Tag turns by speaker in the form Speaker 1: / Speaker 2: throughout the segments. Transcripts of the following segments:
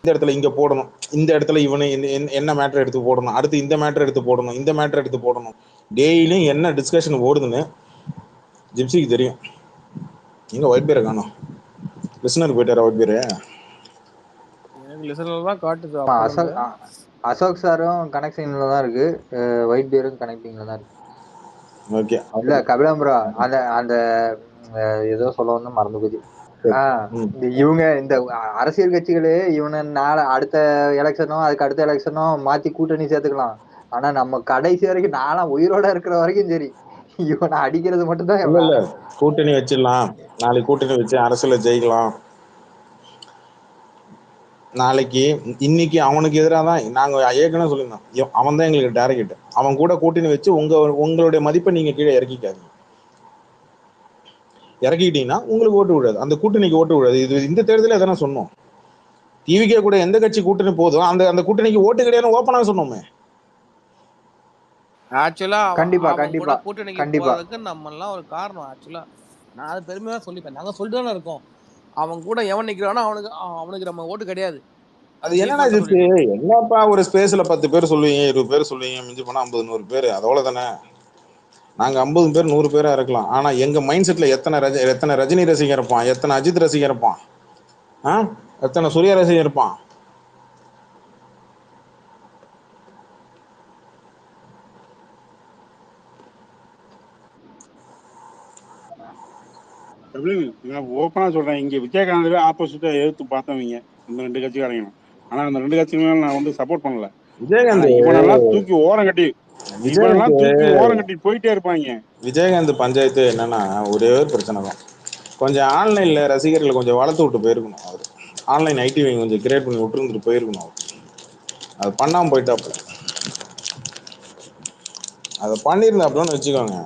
Speaker 1: இந்த இடத்துல இங்க போடணும், இந்த இடத்துல இவனு என்ன மேட்டர் எடுத்து போடணும், அடுத்து இந்த மேட்டர் எடுத்து போடணும், இந்த மேட்டர் எடுத்து போடணும், டெய்லியும் என்ன டிஸ்கஷன் ஓடுதுன்னு ஜிப்சிக்கு தெரியும். எங்க ஒயிட் பேரை காணும், லிசனருக்கு போயிட்டாரா ஒயிட் பேரு?
Speaker 2: எனக்கு லிசனர் தான் காட்டுது.
Speaker 3: அசோக் சாரும் கனெக்ஷன்ல தான் இருக்கு, ஒயிட் பேரும் கனெக்டிங்ல தான் இருக்கு.
Speaker 1: ஓகே
Speaker 3: இல்ல கபிலம் ப்ரோ, அந்த ஏதோ சொல்ல வந்து மறந்து போச்சு. இவங்க இந்த அரசியல் கட்சிகளே இவனை அடுத்த எலெக்ஷனோ அதுக்கு அடுத்த எலெக்ஷனோ மாத்தி கூட்டணி சேர்த்துக்கலாம். ஆனா நம்ம கடைசி வரைக்கும் நானும் உயிரோட இருக்கிற வரைக்கும் சரி இவனை அடிக்கிறது மட்டும் தான்.
Speaker 1: இல்ல கூட்டணி வச்சிடலாம், நாளைக்கு கூட்டணி வச்சு அரசியல ஜெயிக்கலாம். நாளைக்கு இன்னைக்கு அவனுக்கு எதிராக தான் நாங்க ஏற்கனவே சொல்லியிருந்தோம், அவன் தான் எங்களுக்கு டார்கெட். அவன் கூட கூட்டணி வச்சு உங்களுடைய மதிப்பை நீங்க கீழே இறக்கிக்காதீங்க. இறக்கிட்டீங்கன்னா உங்களுக்கு ஓட்டு விடாது, அந்த கூட்டணிக்கு ஓட்டு விடாது. இது இந்த தேர்தலில் எதனா சொன்னோம், டிவிகே கூட எந்த கட்சி கூட்டணி போதும் அந்த கூட்டணிக்கு ஓட்டு கிடையாது ஓப்பனாக சொன்னோமே.
Speaker 2: ஆக்சுவலா
Speaker 3: கண்டிப்பா கண்டிப்பா
Speaker 2: கூட்டணிக்கு போறதுக்கு நம்ம எல்லாம் ஒரு காரணம். ஆக்சுவலா நான் அது பெருமையா சொல்லிப்பேன், நாங்க சொல்லிட்டு தானே இருக்கோம். அவன் கூட எவன் நிக்கிறானோ அவனுக்கு நம்ம ஓட்டு கிடையாது.
Speaker 1: அது என்னன்னா என்னப்பா ஒரு ஸ்பேஸ்ல 10 பேர் சொல்லுவீங்க, 20 பேர் சொல்லுவீங்க, மிஞ்சி போனா 50-100 பேர், அதோட தானே. நாங்க 50 பேர் 100 பேரா இருக்கலாம், ஆனா எங்க மைண்ட் செட்ல எத்தனை ரஜினி ரசிகர் இருப்பான், எத்தனை அஜித் ரசிகர் இருப்பான், எத்தனை சூர்யா ரசிகர் இருப்பான்.
Speaker 4: ஓப்பனா சொல்றேன், இங்க விஜயகாந்த் ஆப்போசிட்டா எதிர்த்து பார்த்தவங்க இந்த 2 கட்சிக்காரங்க. ஆனா அந்த 2 கட்சிகளும் நான் வந்து சப்போர்ட் பண்ணல. இவனெல்லாம் தூக்கி ஓரம் கட்டி போயிட்டே இருப்பாங்க.
Speaker 1: விஜயகாந்த் பஞ்சாயத்து என்னன்னா ஒரே ஒரு பிரச்சனை தான், கொஞ்சம் ஆன்லைன்ல ரசிகர்களை கொஞ்சம் வளர்த்து விட்டு போயிருக்கணும். அவர் ஆன்லைன் ஐடி கொஞ்சம் கிரியேட் பண்ணி விட்டுருந்துட்டு போயிருக்கணும். அவர் அது பண்ணாம போயிட்டாப்புல. அதை பண்ணியிருந்தாப்புலன்னு வச்சுக்கோங்க.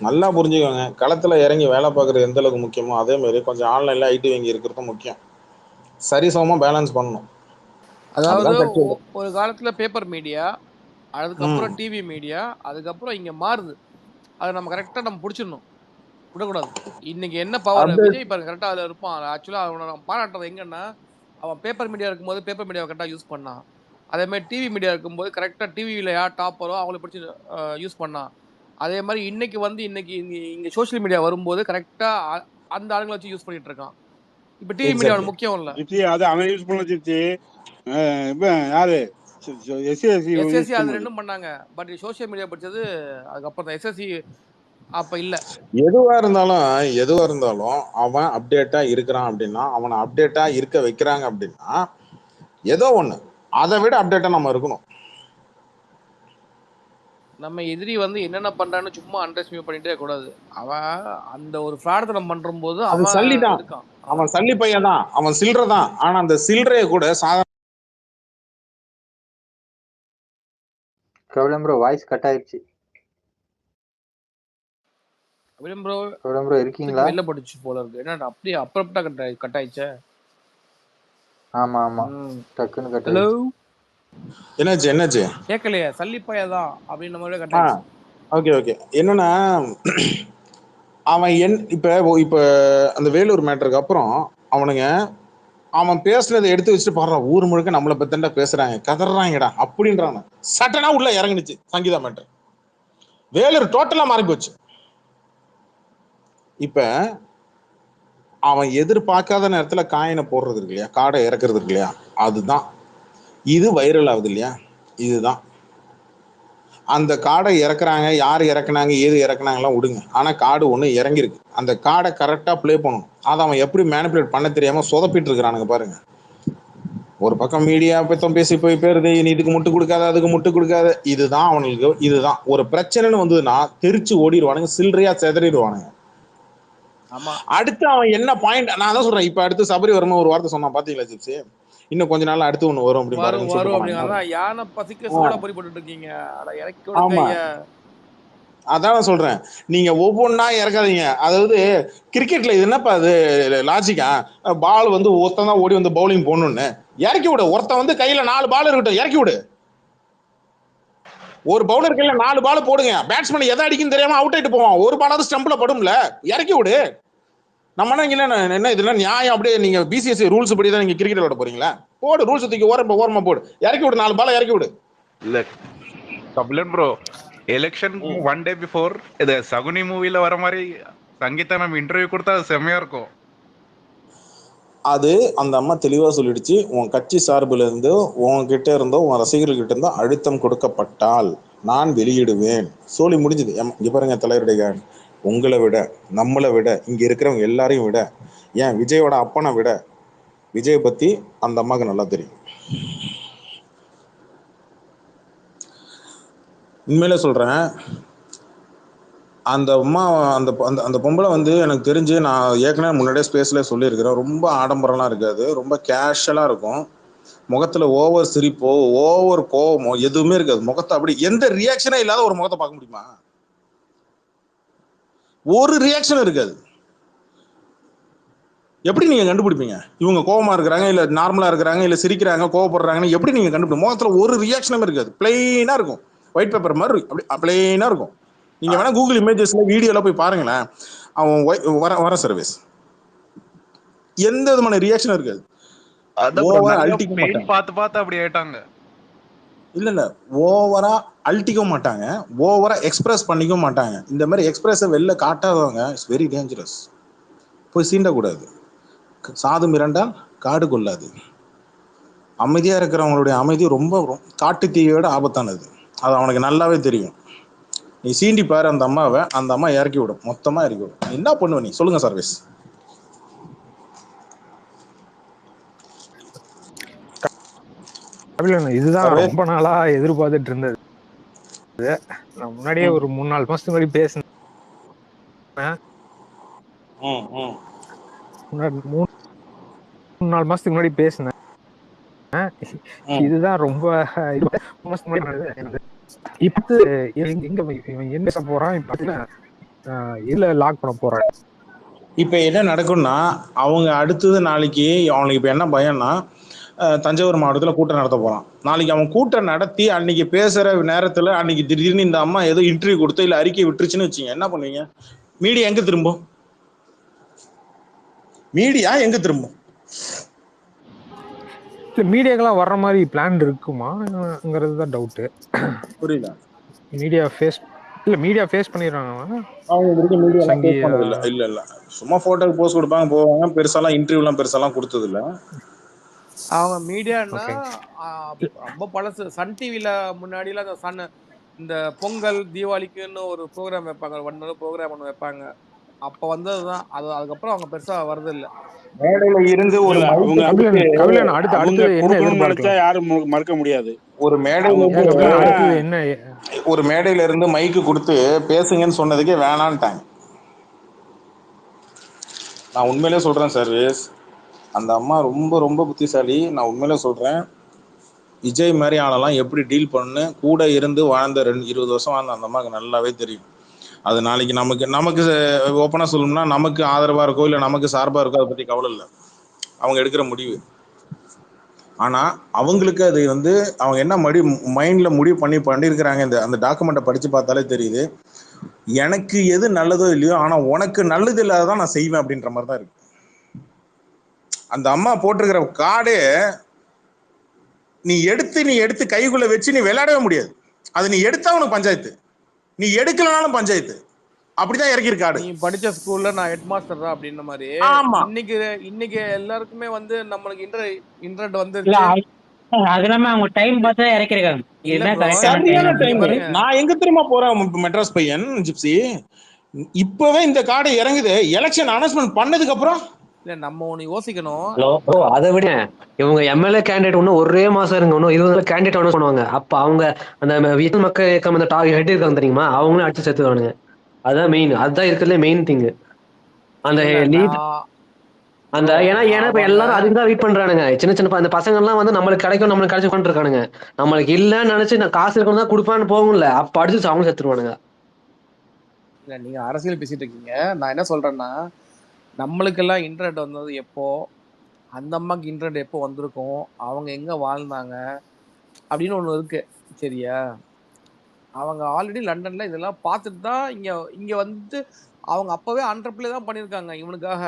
Speaker 1: நல்லா புரிஞ்சுக்கோங்க, களத்துல இறங்கி வேலை பார்க்கறது எந்த அளவுக்கு முக்கியமோ அதே மாதிரி கொஞ்சம் ஆன்லைன்ல ஐடி வங்கி இருக்கிறதும் முக்கியம். சரிசமமா பேலன்ஸ் பண்ணணும்.
Speaker 2: அதாவது ஒரு காலத்துல பேப்பர் மீடியா, அதுக்கப்புறம் டிவி மீடியா, அதுக்கப்புறம் இங்க மாறுது. அதை நம்ம கரெக்டா நம்ம பிடிச்சிடணும், விடக்கூடாது. இன்னைக்கு என்ன பவர் விஜய் பாருங்க கரெக்டா அதுல இருப்பான். ஆக்சுவலா அவனை நம்ம பாராட்டுறது எங்கன்னா, அவன் பேப்பர் மீடியா இருக்கும்போது பேப்பர் மீடியாவை கரெக்டா யூஸ் பண்ணான். அதே மாதிரி டிவி மீடியா இருக்கும்போது கரெக்டா டிவியில யார் டாப்பரோ அவங்களை பிடிச்சி யூஸ் பண்ணான். அதே மாதிரி இன்னைக்கு இங்க சோசியல் மீடியா வரும்போது கரெக்டா அந்த ஆளுங்களை வச்சு யூஸ் பண்ணிட்டு இருக்கான். இப்ப டிவி மீடியா முக்கியம் இல்ல,
Speaker 4: அது அவன் யூஸ் பண்ண ஜிப்சி. யாரு
Speaker 2: எஸ்எஸ்சி அது ரெண்டும் பண்ணாங்க. பட் சோசியல் மீடியா படிச்சது அதுக்கப்புறம் தான். எஸ்எஸ்சி அப்ப இல்ல.
Speaker 1: எதுவா இருந்தாலும் அவன் அப்டேட்டா இருக்கிறான் அப்படின்னா, அவனை அப்டேட்டா இருக்க வைக்கிறாங்க அப்படின்னா ஏதோ ஒண்ணு அதை விட அப்டேட்டா நம்ம இருக்கணும்.
Speaker 2: நம்ம எதிரி என்னென்ன பண்றான்னு சும்மா அண்டர்ஸ்டிமேட் பண்ணிட்டே கூடாது. அவன் அந்த ஒரு ஃப்ராடத்தனம் பண்றும் போது அவன்
Speaker 1: சல்லிதான், அவன் சல்லி பையன் தான், அவன் சில்றதான். ஆனா அந்த சில்றைய கூட
Speaker 3: கபிலம் ப்ரோ வாய்ஸ் கட் ஆயிடுச்சு.
Speaker 2: கபிலம் ப்ரோ
Speaker 3: இருக்கீங்களா?
Speaker 2: வெளில போட்டுச்சு போல இருக்கு. என்னடா அப்படியே அப்ரப்டா கட் ஆயிடுச்சே.
Speaker 3: ஆமா ஆமா டக்குன்னு கட்
Speaker 2: ஹலோ
Speaker 1: என்னாச்சு
Speaker 2: கேட்கலையே. சல்லிப்பையதான் அப்படின்னு மாதிரி கட் ஆயிடுச்சு.
Speaker 1: ஓகே என்னன்னா அவன் இப்ப அந்த வேலூர் மேட்டருக்கு அப்புறம் அவன் பேசுனதை எடுத்து வச்சுட்டு பாடுறான், ஊர் முழுக்க நம்மளை பத்தண்டா பேசுறாங்க, கதறாங்கடா அப்படின்றான். சட்டனா உள்ள இறங்குனுச்சு சங்கீதா மேட்டர். வேலூர் டோட்டலா மாறி போச்சு. இப்ப அவன் எதிர்பார்க்காத நேரத்துல காயினை போடுறது இருக்கு இல்லையா, காடை இறக்குறது இருக்கு இல்லையா, அதுதான் இது வைரல் ஆகுது இல்லையா. இதுதான் அந்த காடை இறக்குறாங்க, யார் இறக்குனாங்க ஏது இறக்குனாங்கலாம் விடுங்க, ஆனா காடு ஒண்ணு இறங்கிருக்கு. அந்த காடை கரெக்டா பிளே பண்ணணும். அதை அவன் எப்படி மேனிபுலேட் பண்ண தெரியாம சொதப்பிட்டு இருக்கிறானுங்க பாருங்க. ஒரு பக்கம் மீடியா பத்தம் பேசி போய் பேருது, நீ இதுக்கு முட்டு கொடுக்காத அதுக்கு முட்டு கொடுக்காத. இதுதான் அவனுக்கு, இதுதான் ஒரு பிரச்சனைன்னு வந்ததுன்னா தெரிச்சு ஓடிடுவானுங்க, சில்லறையா செதறிடுவானுங்க. அடுத்து அவன் என்ன பாயிண்ட், நான் தான் சொல்றேன். இப்ப அடுத்து சபரி வருமா ஒரு வார்த்தை சொன்னான் பாத்தீங்களா ஜிப்சி, இன்னும் கொஞ்ச நாள் அடுத்து ஒண்ணு வரும் அப்படி பாருங்க.
Speaker 2: யானை பசிக்க சோடா பொரி போட்டுட்டு இருக்கீங்க.
Speaker 1: அதான் சொல்றேன், நீங்க ஒவ்வொன்னா இறக்காதீங்க. அதாவது கிரிக்கெட்ல இது என்னப்பா அது லாஜிக்கா, பால் ஒருத்தன் தான் ஓடி பவுலிங் போடணும்னு இறக்கி விடு. ஒருத்தன் கையில 4 பால் இருக்கட்டும், இறக்கி விடு. ஒரு பவுலர் கையில 4 பால் போடுங்க, பேட்ஸ்மேன் எதை அடிக்கும் தெரியாம அவுட் ஆயிட்டு போவான், ஒரு பாலாவது ஸ்டம்பில் படும்ல, இறக்கி விடு. நம்ம என்ன இதெல்லாம் நியாயம்? அப்படியே நீங்க பிசிஎஸ்சி ரூல்ஸ் படி தான் நீங்க கிரிக்கெட் விளையாட போறீங்களா? போடு, ரூல்ஸ் தூக்கி ஓரமா போடு, இறக்கி விடு, 4 பால் இறக்கி விடு.
Speaker 5: இல்ல Kabilan bro, election 1 day before இது சகுனி மூவில வர மாதிரி சங்கீதா மேம் இன்டர்வியூ கொடுத்தா அது செம்மையா இருக்கும்.
Speaker 1: அது அந்த அம்மா தெளிவா சொல்லிடுச்சு, உன் கட்சி சார்பில் இருந்து உன்கிட்ட இருந்தோ உன் ரசிகர்கள்கிட்ட இருந்தோ அழுத்தம் கொடுக்கப்பட்டால் நான் வெளியிடுவேன். சொல்லி முடிஞ்சது. இங்க பாருங்க தலைவருடைய, உங்களை விட நம்மளை விட இங்க இருக்கிறவங்க எல்லாரையும் விட ஏன் விஜயோட அப்பனை விட விஜயை பத்தி அந்த அம்மாவுக்கு நல்லா தெரியும். உண்மையில சொல்றேன், அந்த அம்மா அந்த அந்த பொம்பளை வந்து எனக்கு தெரிஞ்சு, நான் ஏற்கனவே முன்னாடியே ஸ்பேஸ்ல சொல்லியிருக்கிறேன், ரொம்ப ஆடம்பரம்லாம் இருக்காது, ரொம்ப கேஷுவலா இருக்கும். முகத்துல ஓவர் சிரிப்போ ஓவர் கோவமோ எதுவுமே இருக்காது. முகத்தை அப்படி எந்த ரியாக்ஷனே இல்லாத ஒரு முகத்தை பார்க்க முடியுமா? ஒரு ரியாக்ஷன் இருக்காது. எப்படி நீங்க கண்டுபிடிப்பீங்க இவங்க கோவமா இருக்கிறாங்க இல்ல நார்மலா இருக்கிறாங்க இல்ல சிரிக்கிறாங்க கோவப்படுறாங்கன்னு? எப்படி நீங்க கண்டுபிடிப்பீங்க? முகத்துல ஒரு ரியாக்ஷனும் இருக்காது, பிளெயினா இருக்கும், ஒயிட் பேப்பர் மாதிரி அப்படி பிளெயினா இருக்கும். நீங்க வேணா கூகுள் இமேஜஸ்ல வீடியோல போய் பாருங்களேன், அவன் வர சர்வீஸ் எந்த விதமான ரியாக்ஷனும் இருக்காது. ஓவரா அல்டிக்க மாட்டாங்க,
Speaker 5: பார்த்து அப்படி ஆயிட்டாங்க.
Speaker 1: இல்ல ஓவரா அல்டிக்கவும் மாட்டாங்க, ஓவரா எக்ஸ்பிரஸ் பண்ணிக்கவும் மாட்டாங்க. இந்த மாதிரி எக்ஸ்பிரஸை வெளில காட்டாதவங்க இட்ஸ் வெரி டேஞ்சரஸ். போய் சீண்டக்கூடாது. சாது மிரண்டால் காடு கொள்ளாது. அமைதியா இருக்கிறவங்களுடைய அமைதி ரொம்ப காட்டு தீயோட ஆபத்தானது. அது அவனுக்கு நல்லாவே தெரியும். நீ சீண்டி பாரு அந்த அம்மாவை, அந்த அம்மா இறக்கி விடும், மொத்தமா இறக்கி விடும். என்ன பண்ணுவ நீ சொல்லுங்க சர்வீஸ்?
Speaker 6: இதுதான் ரொம்ப நாளா எதிர்பார்த்துட்டு இருந்தது. நான் முன்னாடியே ஒரு 3-4 மாசத்துக்கு முன்னாடி பேசினேன். 3-4 மாசத்துக்கு முன்னாடி பேசினேன். இதுதான் ரொம்ப இப்ப என்ன போறான் இல்ல லாக் பண்ண போறான்.
Speaker 1: இப்ப என்ன நடக்கும்னா, அவங்க அடுத்தது நாளைக்கு அவனுக்கு இப்ப என்ன பயம்னா, தஞ்சாவூர் மாவட்டத்தில் கூட்டம் நடத்த போறான். நாளைக்கு அவன் கூட்டம் நடத்தி அன்னைக்கு பேசுற நேரத்துல அன்னைக்கு திடீர்னு இந்த அம்மா ஏதோ இன்டர்வியூ கொடுத்து இல்ல அறிக்கை விட்டுருச்சுன்னு வச்சுங்க, என்ன பண்ணுவீங்க? மீடியா எங்க திரும்பும்? மீடியா எங்க திரும்பும்?
Speaker 6: மீடியாக்கெல்லாம் வர்ற மாதிரி பிளான் இருக்குமாங்கிறது தான் டவுட்.
Speaker 1: புரியல.
Speaker 6: மீடியா ஃபேஸ் பண்ணிடுறாங்க.
Speaker 1: இல்ல சும்மா போட்டோக்கு போஸ்ட் கொடுப்பாங்க போவாங்க, பெருசாலாம் இன்டர்வியூலாம் பெருசாலாம் கொடுத்தது இல்ல.
Speaker 2: அவங்க மீடியான்னா ரொம்ப பழசு. சன் டிவில முன்னாடியில அந்த இந்த பொங்கல் தீபாவளிக்குன்னு ஒரு ப்ரோக்ராம் வைப்பாங்க, 1 hour ப்ரோக்ராம் ஒன்று வைப்பாங்க. அப்ப வந்ததுதான் அது. அதுக்கப்புறம் அவங்க பெருசா வருது இல்ல.
Speaker 1: மேடையில இருந்து ஒரு
Speaker 4: யாரும் மறுக்க முடியாது.
Speaker 1: ஒரு மேடையில இருந்து மைக்கு கொடுத்து பேசுங்கன்னு சொன்னதுக்கே வேணான்ட்டாங்க. நான் உண்மையிலே சொல்றேன் சர்வீஸ், அந்த அம்மா ரொம்ப ரொம்ப புத்திசாலி. நான் உண்மையிலே சொல்றேன், விஜய் மாதிரி ஆளெல்லாம் எப்படி டீல் பண்ணு கூட இருந்து வாழ்ந்த 20 வருஷம் வாழ்ந்த அந்த அம்மாவுக்கு நல்லாவே தெரியும். அது நாளைக்கு நமக்கு ஓப்பனா சொல்லணும்னா நமக்கு ஆதரவா இருக்கோ இல்லை நமக்கு சார்பா இருக்கோ அதை பத்தி கவலை இல்லை, அவங்க எடுக்கிற முடிவு. ஆனா அவங்களுக்கு அது வந்து அவங்க என்ன மைண்ட்ல முடிவு பண்ணியிருக்கிறாங்க. அந்த டாக்குமெண்ட்டை படிச்சு பார்த்தாலே தெரியுது, எனக்கு எது நல்லதோ இல்லையோ ஆனா உனக்கு நல்லது இல்லாததான் நான் செய்வேன் அப்படின்ற மாதிரி தான் இருக்கு. அந்த அம்மா போட்டிருக்கிற கார்டே நீ எடுத்து கைக்குள்ள வச்சு நீ விளையாடவே முடியாது. அது நீ எடுத்தா உனக்கு பஞ்சாயத்து, நீ எடுக்கலனாலும் பஞ்சாயத்து. அப்படிதான் இறக்கிருக்காடு.
Speaker 2: நீ படிச்ச ஸ்கூல்ல நான் ஹெட் மாஸ்டர் தான் அப்படின்ற மாதிரி. இன்னைக்கு எல்லாருக்குமே வந்து நம்மளுக்கு இன்டர்நெட் வந்து
Speaker 7: அதெல்லாம் அவங்க டைம் பார்த்து இறக்கிருக்காங்க.
Speaker 1: நான் எங்க தெரியுமா போறேன் மெட்ராஸ் பையன் ஜிப்சி, இப்பவே இந்த கார்டு இறங்குது. எலெக்ஷன் அனௌன்ஸ்மெண்ட் பண்ணதுக்கு அப்புறம்
Speaker 2: இல்ல நம்ம ஒண்ணு யோசிக்கணும்.
Speaker 8: அதை விட இவங்க எம்எல்ஏ கேண்டிடேட் இன்னும் ஒரே மாசம் இருங்க, இன்னும் 20 கேண்டிடேட் அனௌன்ஸ் பண்ணுவாங்க. அப்ப அவங்க அந்த மக்கள் இயக்கம் அந்த ஹெட் இருக்காங்க தெரியுமா, அவங்களும் அடிச்சு சேர்த்துவானுங்க. அதான் மெயின், அதுதான் இருக்கிறதுல மெயின் திங். அந்த அந்த ஏன்னா இப்ப எல்லாரும் அதுக்கு தான் வெயிட் பண்றானுங்க. சின்ன அந்த பசங்க எல்லாம் வந்து நம்மளுக்கு கிடைச்சு இருக்கானுங்க. நம்மளுக்கு இல்லன்னு நினைச்சு நான் காசு இருக்கணும் தான் கொடுப்பான்னு போகும்ல, அப்ப அடிச்சு அவங்க செத்துருவானுங்க.
Speaker 2: இல்ல நீங்க அரசியல் பேசிட்டு இருக்கீங்க, நான் என்ன சொல்றேன்னா, நம்மளுக்கெல்லாம் இன்டர்நெட் வந்தது எப்போ, அந்த அம்மாக்கு இன்டர்நெட் எப்போ வந்திருக்கும், அவங்க எங்க வாழ்ந்தாங்க அப்படின்னு ஒண்ணு இருக்கு. சரியா? அவங்க ஆல்ரெடி லண்டன்ல இதெல்லாம் பார்த்துட்டு தான் இங்க வந்து அவங்க அப்பவே அண்டர்பிளே தான் பண்ணியிருக்காங்க இவனுக்காக.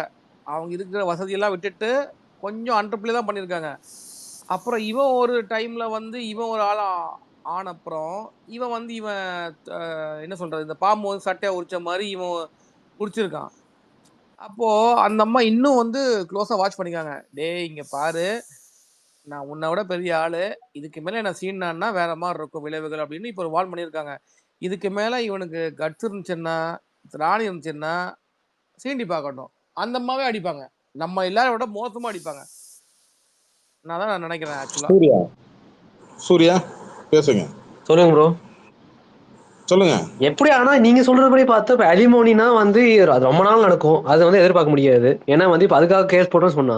Speaker 2: அவங்க இருக்கிற வசதியெல்லாம் விட்டுட்டு கொஞ்சம் அண்டர்பிளே தான் பண்ணியிருக்காங்க. அப்புறம் இவன் ஒரு டைம்ல வந்து இவன் ஒரு ஆள் ஆன அப்புறம் இவன் வந்து என்ன சொல்றது, இந்த பாம்பு வந்து சட்டையை உரிச்ச மாதிரி இவன் உரிச்சிருக்கான். அப்போ அந்த அம்மா இன்னும் வந்து க்ளோஸா வாட்ச் பண்ணிக்காங்க. டேய் இங்க பாரு, நான் உன்னை விட பெரிய ஆளு, இதுக்கு மேல என்ன சீன்னான்னா வேற மாதிரி இருக்கும் விளைவுகள் அப்படின்னு இப்போ ஒரு வார்ன் பண்ணியிருக்காங்க. இதுக்கு மேல இவனுக்கு கட்ஸ் இருந்துச்சுன்னா, திராணி இருந்துச்சுன்னா சீண்டி பார்க்கட்டும். அந்த அம்மாவே அடிப்பாங்க, நம்ம எல்லாரும் விட மோசமா அடிப்பாங்க. நான் நினைக்கிறேன் ஆக்சுவலா.
Speaker 1: சூர்யா பேசுங்க.
Speaker 8: சொல்லுங்க ப்ரோ.
Speaker 1: சொல்லுங்க.
Speaker 8: எப்படி ஆனா நீங்க சொல்றபடி பார்த்தா இப்ப அலிமோனினா வந்து அது ரொம்ப நாள் நடக்கும், அது வந்து எதிர்பார்க்க முடியாது. ஏன்னா வந்து இப்ப அதுக்காக கேஸ் போட்டோம்னு சொன்னா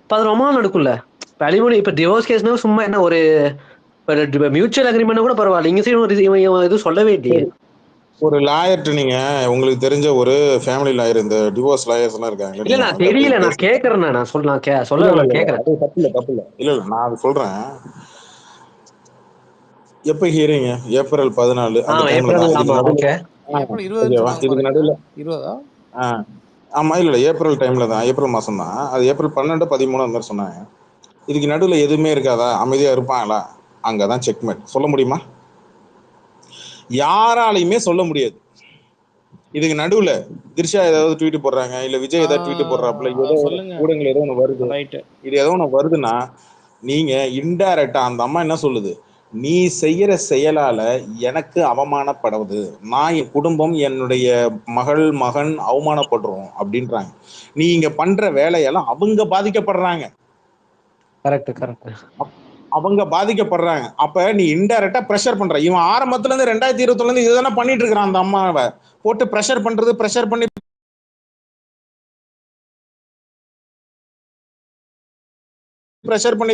Speaker 8: இப்ப அது ரொம்ப நாள் நடக்கும்ல. இப்ப அலிமோனி இப்ப டிவோர்ஸ் கேஸ்னா சும்மா என்ன ஒரு மியூச்சுவல் அக்ரிமெண்ட் கூட பரவாயில்ல. இங்க சைடு எதுவும் சொல்லவே இல்லையே.
Speaker 1: ஒரு லாயர்ட்ட நீங்க உங்களுக்கு தெரிஞ்ச ஒரு ஃபேமிலி லாயர், இந்த டிவோர்ஸ் லாயர்ஸ் எல்லாம் இருக்காங்க.
Speaker 8: இல்ல நான் தெரியல, நான் கேக்குறேன், நான் சொல்லலாம் கேக்குறேன்.
Speaker 1: அது தப்பு இல்ல. இல்ல நான் அது சொல்றேன். எப்ப ஹியரிங்? ஏப்ரல் 14 அந்த டைம்ல தான். இதுக்கு நடுவுல
Speaker 2: 20
Speaker 1: ஆமா இல்ல ஏப்ரல் டைம்ல தான், ஏப்ரல் மாசம் தான். அது ஏப்ரல் 12 13 அந்த மாதிரி சொன்னாங்க. இதுக்கு நடுவுல எதுவுமே இருக்காதா? அமைதியா இருப்பாங்களா? அங்கதான் செக்மேட். சொல்ல முடியுமா? யாராலையுமே சொல்ல முடியாது. இதுக்கு நடுவுல திரிஷா ஏதாவது ட்வீட் போடுறாங்க, இல்ல விஜய் ஏதாவது ட்வீட் போடுறாப்புல, ஏதோ ஊடகங்கள் ஏதோ ஒண்ணு வருது, இது ஏதோ ஒண்ணு வருதுன்னா நீங்க இன்டைரக்டா அந்த அம்மா என்ன சொல்லுது, நீ செய்யற செயலால எனக்கு அவமானப்படுவது, நான் என் குடும்பம் என்னுடைய மகன் அவமானப்படுறோம் அப்படின்றாங்க. நீ இங்க பண்ற வேலையெல்லாம் அவங்க பாதிக்கப்படுறாங்க. அவங்க பாதிக்கப்படுறாங்க. அப்ப நீ இன்டைரக்டா பிரஷர் பண்ற. இவன் ஆரம்பத்துல இருந்து 2021 இருந்து இதுதானே பண்ணிட்டு இருக்கிறான். அந்த அம்மாவை போட்டு பிரஷர் பண்றது, பிரஷர் பண்ணி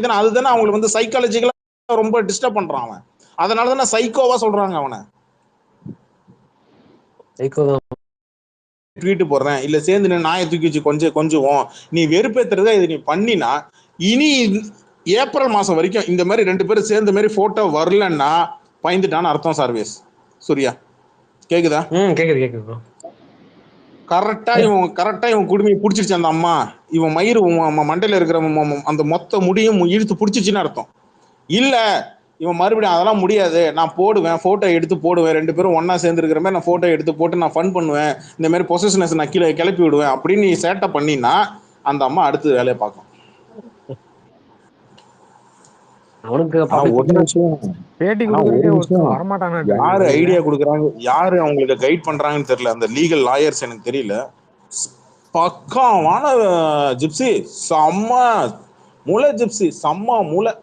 Speaker 1: தானே, அதுதானே அவங்களுக்கு வந்து சைக்காலஜிக்கலா ரொம்ப டிஸ்டர்ப் பண்றான் அவன். அதனால தானே சைக்கோவா சொல்றாங்க அவனை. ட்வீட் போடுறேன், இல்ல சேர்ந்து நாயை தூக்கி வச்சு கொஞ்சம் நீ வெறுப்பேத்துறத இது நீ பண்ணினா, இனி ஏப்ரல் மாசம் வரைக்கும் இந்த மாதிரி 2 பேரும் சேர்ந்த மாதிரி போட்டோ வரலன்னா பயந்துட்டான்னு அர்த்தம். சர்வேஸ் சூர்யா கேக்குதா?
Speaker 8: கேக்குது.
Speaker 1: கரெக்டா இவன் குடுமையை பிடிச்சிருச்சு அந்த அம்மா. இவன் மயிறு மண்டையில இருக்கிற அந்த மொத்த முடியும் இழுத்து பிடிச்சிச்சுன்னு அர்த்தம். இல்ல இவன் மறுபடியும் அதெல்லாம் முடியாது, நான் போடுவேன், போட்டோ எடுத்து போடுவேன், 2 பேரும் ஒன்னா சேர்ந்து இருக்கிற மாதிரி நான் போட்டோ எடுத்து போட்டு நான் ஃபன் பண்ணுவேன், இந்த மாதிரி பொசசிவ்னஸ் நான் கீழே கிளப்பி விடுவேன் அப்படின்னு நீ சேட்டை பண்ணினா அந்த அம்மா அடுத்து வேலையை பார்க்கும். யாரு ஐடியா கொடுக்குறாங்க, யாரு அவங்களுக்கு கைட் பண்றாங்கன்னு தெரியல. அந்த லீகல் லாயர்ஸ் எனக்கு தெரியல. பக்காவான ஜிப்சி, செம்ம மூளை ஜிப்சி, செம்ம மூளை.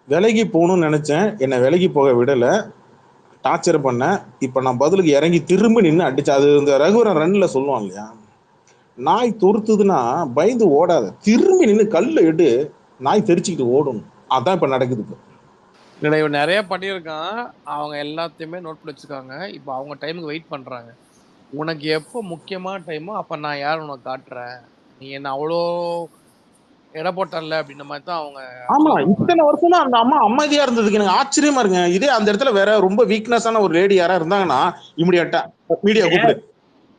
Speaker 1: விலகி போகணும்னு நினைச்சேன், என்னை விலகி போக விடல, டார்ச்சர் பண்ண. இப்ப நான் பதிலுக்கு இறங்கி திரும்ப நின்று அடிச்சு. அது இந்த ரகுவரன் ரன்ல சொல்லுவான் இல்லையா, நாய் துருத்துதுன்னா பயந்து ஓடாத, திரும்பி நின்று கல்ல எடு, நாய் தெரிச்சுக்கிட்டு ஓடணும். அதான் இப்ப நடக்குது.
Speaker 2: இல்லை இவன் நிறைய பண்ணியிருக்கான், அவங்க எல்லாத்தையுமே நோட் பண்ணி வச்சுருக்காங்க. இப்போ அவங்க டைமுக்கு வெயிட் பண்ணுறாங்க. உனக்கு எப்போ முக்கியமான டைமோ அப்போ நான் யார் உனக்கு காட்டுறேன், நீ என்ன அவ்வளோ எடை போட்டல அப்படின்ற மாதிரி தான் அவங்க.
Speaker 1: ஆமா, இத்தனை வருஷமா அந்த அம்மா அமைதியா இருந்ததுக்கு எனக்கு ஆச்சரியமா இருக்குங்க. இதே அந்த இடத்துல வேற ரொம்ப வீக்னஸான ஒரு லேடி யாரா இருந்தாங்கன்னா இமிடியேட்டா மீடியா கூப்பிடு.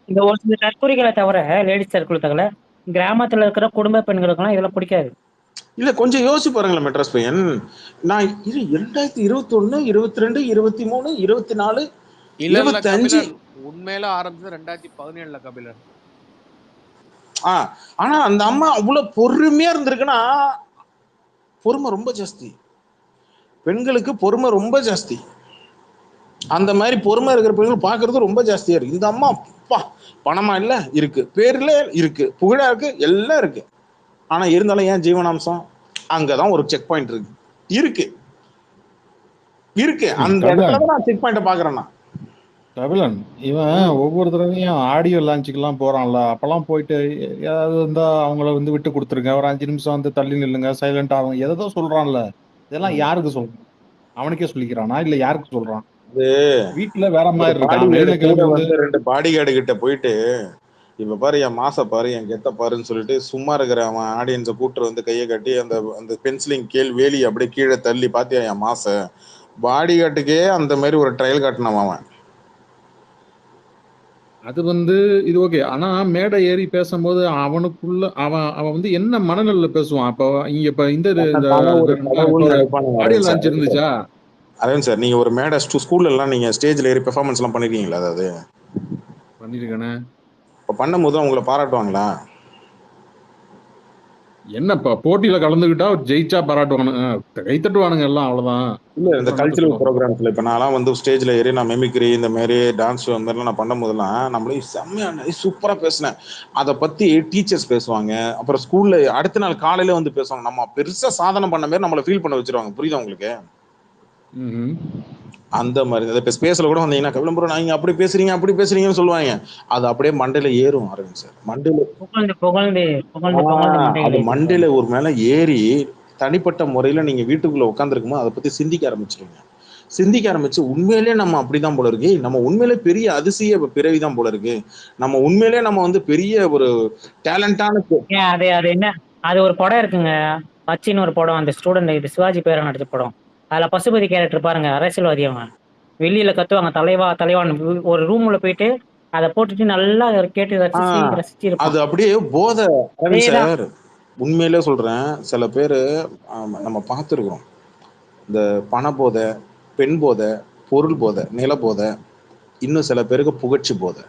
Speaker 7: இந்த ஒரு சில தற்கொலைகளை தவிர, லேடிஸ் தற்கொலை தவிர கிராமத்துல இருக்கிற குடும்ப பெண்களுக்கெல்லாம் இதெல்லாம் பிடிக்காது.
Speaker 1: இல்ல கொஞ்சம் யோசிச்சு பாருங்களேன் மெட்ராஸ் பையன். நான் இது 2021 22 23 24 25
Speaker 2: உண்மையில ஆரம்பிச்சது 2017 கபிலன்.
Speaker 1: ஆனா அந்த அம்மா அவ்வளவு பொறுமையா இருந்திருக்குன்னா, பொறுமை ரொம்ப ஜாஸ்தி, பெண்களுக்கு பொறுமை ரொம்ப ஜாஸ்தி. அந்த மாதிரி பொறுமை இருக்கிற பெண்கள் பாக்குறது ரொம்ப ஜாஸ்தியா இருக்கு. இந்த அம்மா பணமா இல்ல இருக்கு, பேர்ல இருக்கு, புகழா இருக்கு, எல்லாம் இருக்கு. ஆனா இருந்தாலும் ஏன் ஜீவனாம்சம் அங்கதான் ஒரு செக் பாயிண்ட் இருக்கு. அந்த இடத்துல நான் செக் பாயிண்ட் பாக்குறேன்னா,
Speaker 9: கபிலன் இவன் ஒவ்வொரு தடவையும் ஆடியோ லான்ச்சுக்கெல்லாம் போறான்ல, அப்பெல்லாம் போயிட்டு ஏதாவது இருந்தா அவங்கள வந்து விட்டு கொடுத்துருங்க, ஒரு 5 நிமிஷம் வந்து தள்ளி நில்லுங்க, சைலண்ட் ஆகும், எதோ சொல்றான்ல. இதெல்லாம் யாருக்கு சொல்றான்? அவனுக்கே சொல்லிக்கிறானா இல்ல யாருக்கு சொல்றான்? வீட்டுல வேற மாதிரி இருக்கான்.
Speaker 1: 2 பாடி கார்டு கிட்ட போயிட்டு இப்ப பாரு என் மாச பாரு, என் கெத்த பாருன்னு சொல்லிட்டு சும்மா இருக்கிற அவன் ஆடியன்ஸை கூட்டு வந்து கையை கட்டி அந்த அந்த பென்சிலிங் வேலி அப்படியே கீழே தள்ளி பாத்தியா என் மாச பாடி காட்டுக்கே அந்த மாதிரி ஒரு ட்ரையல் காட்டினவன் அவன்.
Speaker 9: அது இது ஓகே. ஆனா மேடை ஏறி பேசும்போது அவனுக்குள்ள அவன் என்ன மனநிலையில பேசுவான். அப்போ இங்க இப்ப இந்த ஆடியோ லான்ச் இருந்துச்சா
Speaker 1: அரவிந்த் சார், நீங்க ஒரு மேடை ஸ்கூல்ல எல்லாம் நீங்க ஸ்டேஜ்ல ஏறி பெர்ஃபார்மன்ஸ் எல்லாம் பண்ணிருக்கீங்களா? அதாவது
Speaker 9: பண்ணிருக்கேனே.
Speaker 1: இப்ப பண்ணும்போது உங்களை பாராட்டுவாங்களா?
Speaker 9: என்னப்பா போட்டியில கலந்துக்கிட்டா ஜெயிச்சா பாராட்டுவானுங்க, கைத்தட்டுவானுங்க எல்லாம், அவ்வளவுதான்.
Speaker 1: இல்ல இந்த கல்ச்சுரல் ப்ரோக்ராம்ஸ்ல இப்ப நான்லாம் வந்து ஸ்டேஜ்ல ஏறி நான் மெமிக்ரி இந்த மாதிரி டான்ஸ் அந்த மாதிரிலாம் நான் பண்ணும் போதெல்லாம் நம்மளே செம்மையா சூப்பரா பேசினேன் அதை பத்தி டீச்சர்ஸ் பேசுவாங்க. அப்புறம் ஸ்கூல்ல அடுத்த நாள் காலையில வந்து பேசுவாங்க. நம்ம பெருசா சாதனை பண்ண மாதிரி நம்மளை ஃபீல் பண்ண வச்சிருவாங்க. புரியுதா உங்களுக்கு? அந்த மாதிரி இப்ப ஸ்பேஸ்ல கூட வந்தீங்கன்னா கபிலம் ப்ரோ நீங்க அப்படி பேசுறீங்கன்னு சொல்லுவாங்க. அது அப்படியே மண்டையில ஏறும் அரவிந்த் சார். அது மண்டையில ஒரு மேல ஏறி தனிப்பட்ட முறையில நீங்க வீட்டுக்குள்ள உட்காந்துருக்குமோ அதை பத்தி சிந்திக்க ஆரம்பிச்சிருங்க. சிந்திக்க ஆரம்பிச்சு உண்மையிலே நம்ம அப்படிதான் போல இருக்கு, நம்ம உண்மையிலே பெரிய அதிசய பிறவிதான் போல இருக்கு, நம்ம உண்மையிலே நம்ம வந்து பெரிய ஒரு டேலண்டான
Speaker 7: அது என்ன அது ஒரு படம் இருக்குங்க, மச்சின்னு ஒரு படம். அந்த ஸ்டூடெண்ட் இது சிவாஜி பேர நடிச்ச படம். அதுல பசுபதி கேரக்டர் பாருங்க, அரசியல்வாதி. அவன் வெளியில கத்துவாங்க தலைவா தலைவான்னு. ஒரு ரூம்ல போயிட்டு அதை போட்டுட்டு நல்லா கேட்டு ரசிச்சு
Speaker 1: அது அப்படியே போதை சார். உண்மையிலே சொல்றேன், சில பேரு நம்ம பார்த்துருக்கோம். இந்த பண போதை, பெண் போதை, பொருள் போதை, நில போதை, இன்னும் சில பேருக்கு புகழ்ச்சி போதை,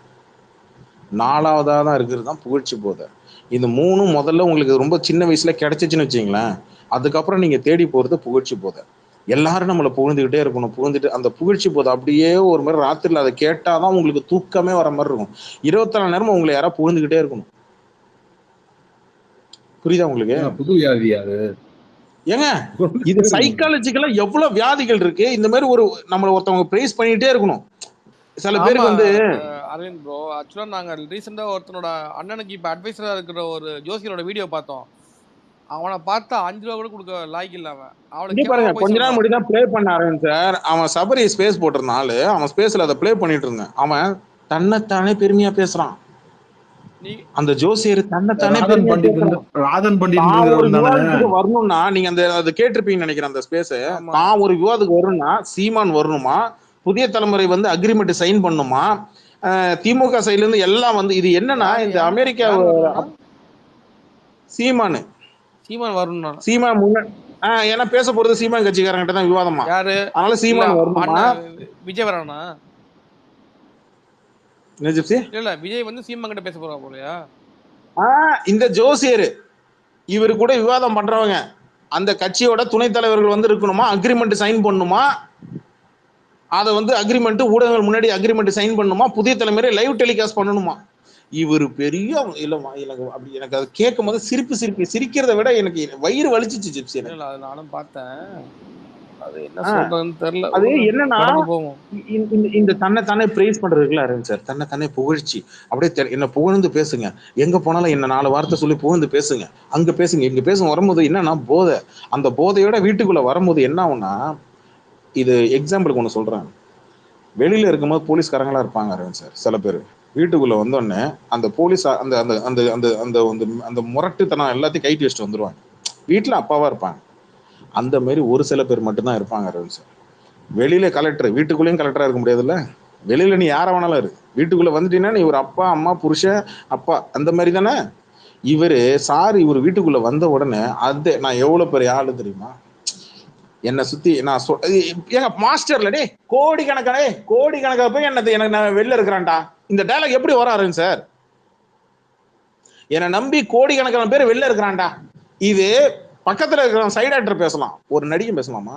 Speaker 1: 4வதா தான் இருக்கிறது தான் புகழ்ச்சி போதை. இந்த 3 முதல்ல உங்களுக்கு ரொம்ப சின்ன வயசுல கிடைச்சிச்சுன்னு வச்சுங்களேன், அதுக்கப்புறம் நீங்க தேடி போறது புகழ்ச்சி போதை. எல்லாரும் நம்மளை புகழ்ந்துகிட்டே இருக்கணும், புகழ்ந்துட்டு அந்த புகழ்ச்சி போதை அப்படியே ஒரு மாதிரி ராத்திரில அதை கேட்டாதான் உங்களுக்கு தூக்கமே வர மாதிரி இருக்கும். 24 நேரமும் உங்களை யாராவது புகழ்ந்துகிட்டே இருக்கணும். புரியுதா உங்களுக்கு?
Speaker 9: புது வியாதி அது.
Speaker 1: ஏங்க இது சைக்காலஜிக்கலா எவ்வளவு வியாதிகள் இருக்கு. இந்த மாதிரி ஒரு நம்மள ஒருத்தவங்க பிரைஸ் பண்ணிட்டே இருக்கணும். சில பேருக்கு வந்து
Speaker 2: அரவிந்த் ப்ரோ, ஆக்சுவலா நாங்க ரீசெண்டா ஒருத்தனோட அண்ணனுக்கு இப்ப அட்வைசரா இருக்கிற ஒரு ஜோசியரோட வீடியோ பார்த்தோம். அவனை பார்த்தா 5 ரூபா கூட கொடுக்க லாய்க்கு இல்ல. அவனுக்கு
Speaker 1: பாருங்க கொஞ்ச நேரம் முன்னாடி தான் ப்ளே பண்ண ஆரம்பிச்சார். அவன் சபரி ஸ்பேஸ் போட்டிருந்தால அவன் ஸ்பேஸ்ல அதை ப்ளே பண்ணிட்டு இருந்தான். அவன் தன்னைத்தானே பெருமையா பேசுறான். அந்த ஜோசியர் தன்னைத்தானே வரணும்னா நீங்க அந்த அதை கேட்டிருப்பீங்கன்னு நினைக்கிறேன். அந்த ஸ்பேஸ் தான் ஒரு விவாதத்துக்கு வரணும்னா சீமான் வரணுமா, புதிய தலைமுறை வந்து அக்ரிமெண்ட் சைன் பண்ணுமா, திமுக சைட்ல இருந்து எல்லாம் வந்து இது என்னன்னா இந்த அமெரிக்கா சீமான் வரணும். சீமான் ஏன்னா பேச போறது சீமான் கட்சிக்காரங்கிட்ட தான் விவாதமா. அதனால சீமான் வரணுமா,
Speaker 2: விஜய் வரானா?
Speaker 1: இல்ல
Speaker 2: விஜய் வந்து சீமான் கிட்ட பேச போறா போலயா?
Speaker 1: இந்த ஜோசியர் இவரு கூட விவாதம் பண்றவங்க அந்த கட்சியோட துணைத் தலைவர்கள் வந்து இருக்கணுமா, அக்ரிமெண்ட் சைன் பண்ணுமா, அதை வந்து அக்ரிமெண்ட் ஊடகங்கள் முன்னாடி அக்ரிமெண்ட் சைன் பண்ணுமா, புதிய தலைமுறை லைவ் டெலிகாஸ்ட் பண்ணணுமா. இவர் பெரிய இல்லமா அப்படி எனக்கு அதை கேட்கும் போது சிரிக்கிறத விட எனக்கு வயிறு வலிச்சிச்சு ஜிப்சி.
Speaker 2: நானும் பார்த்தேன். அது என்ன சொல்றதுன்னு தெரியல.
Speaker 1: அது என்னன்னா இந்த தன்னைத்தானே பிரைஸ் பண்றதுக்குள்ள அரவிந்த் சார், தன்னைத்தானே புகழ்ச்சி அப்படியே என்ன புகழ்ந்து பேசுங்க, எங்க போனாலும் என்ன 4 வார்த்தை சொல்லி புகழ்ந்து பேசுங்க, அங்க பேசுங்க இங்க பேசுங்க. வரும்போது என்னன்னா போதை, அந்த போதையோட வீட்டுக்குள்ள வரும்போது என்ன ஆகும்னா, இது எக்ஸாம்பிளுக்கு ஒண்ணு சொல்றேன். வெளியில இருக்கும்போது போலீஸ்காரங்களா இருப்பாங்க அரவிந்த் சார். சில பேர் வீட்டுக்குள்ள வந்தோடனே அந்த போலீஸ் அந்த அந்த அந்த அந்த அந்த அந்த முரட்டுத்தனம் எல்லாத்தையும் கைட்டு வச்சுட்டு வந்துருவாங்க. வீட்டுல அப்பாவா இருப்பாங்க. அந்த மாதிரி ஒரு சில பேர் மட்டும்தான் இருப்பாங்க அரவிந்த் சார். வெளியில கலெக்டர், வீட்டுக்குள்ளேயும் கலெக்டரா இருக்க முடியாதுல்ல. வெளியில நீ யார வேணாலும் இரு, வீட்டுக்குள்ள வந்துட்டீங்கன்னா நீ ஒரு அப்பா அம்மா புருஷன் அப்பா அந்த மாதிரி தானே. இவரு இவர் வீட்டுக்குள்ள வந்த உடனே அது நான் எவ்வளவு பெரிய ஆளு தெரியுமா, என்னை சுத்தி நான் எங்க மாஸ்டர்ல டே கோடிக்கணக்கான போய் எனக்கு நான் வெளில இருக்கிறான்டா. இந்த டயலாக் எப்படி வராருங்க சார்? என்னை நம்பி கோடிக்கணக்கான பேர் வெளில இருக்கிறான்டா. இது பக்கத்துல இருக்கிற சைடு ஆக்டர் பேசலாம், ஒரு நடிகன் பேசலாமா?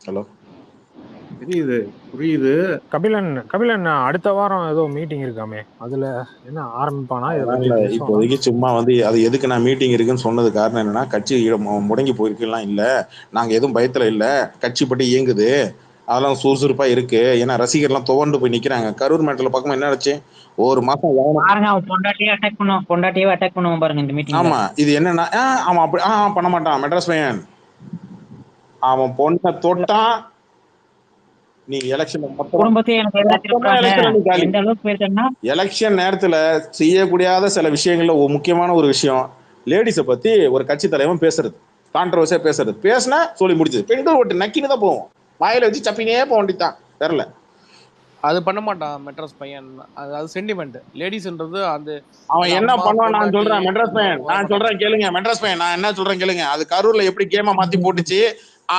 Speaker 1: ஹலோ
Speaker 6: புரியுது. கபிலன் அடுத்த வாரம் ஏதோ மீட்டிங் இருக்காமே, அதுல என்ன ஆரம்பிப்பானா?
Speaker 1: இப்போதைக்கு சும்மா வந்து அது எதுக்கு நான் மீட்டிங் இருக்குன்னு சொன்னது காரணம் என்னன்னா, கட்சி முடங்கி போயிருக்கலாம் இல்ல, நாங்க எதுவும் பயத்துல இல்ல, கட்சி பட்டி இயங்குது, அதெல்லாம் சுறுசுறுப்பா இருக்கு. ஏன்னா ரசிகர்லாம் துவண்டு போய் நிக்கிறாங்க. கரூர் மேட்டர்ல பார்க்கும்போது என்ன ஆச்சு, ஒரு மாசம்
Speaker 7: பொண்டாட்டியே அட்டாக் பண்ணுவோம் பாருங்க இந்த மீட்டிங்.
Speaker 1: ஆமா இது என்னன்னா அவன் அப்படி பண்ண மாட்டான். மெட்ராஸ் பையன் அவன் பொண்ணை தொட்டான், நீ எலெக்ஷன்
Speaker 7: குடும்பத்தையும் எனக்கு எதிராக திருப்புறாங்க. எந்த அளவுக்கு போயிருக்கேன்னா
Speaker 1: எலெக்ஷன் நேரத்துல செய்யக்கூடாத சில விஷயங்கள்ல ஒரு முக்கியமான ஒரு விஷயம் லேடிஸை பத்தி ஒரு கட்சி தலைவன் பேசுறது, கான்ட்ரவர்சியா பேசுறது. பேசினா சொல்லி முடிச்சது. பெண்கள் ஓட்டு நக்கின்னு தான் போவோம், வாயில வச்சு சப்பினே போக வேண்டியதான். தெரியல,
Speaker 2: அது பண்ண மாட்டான் மெட்ராஸ் பையன். அது சென்டிமெண்ட். லேடிஸ்ன்றது அந்த
Speaker 1: அவன் என்ன பண்ணுவான் நான் சொல்றேன். மெட்ராஸ் பையன் நான் சொல்றேன் கேளுங்க. மெட்ராஸ் பையன் நான் என்ன சொல்றேன் கேளுங்க. அது கரூர்ல எப்படி கேமை மாத்தி போட்டுச்சு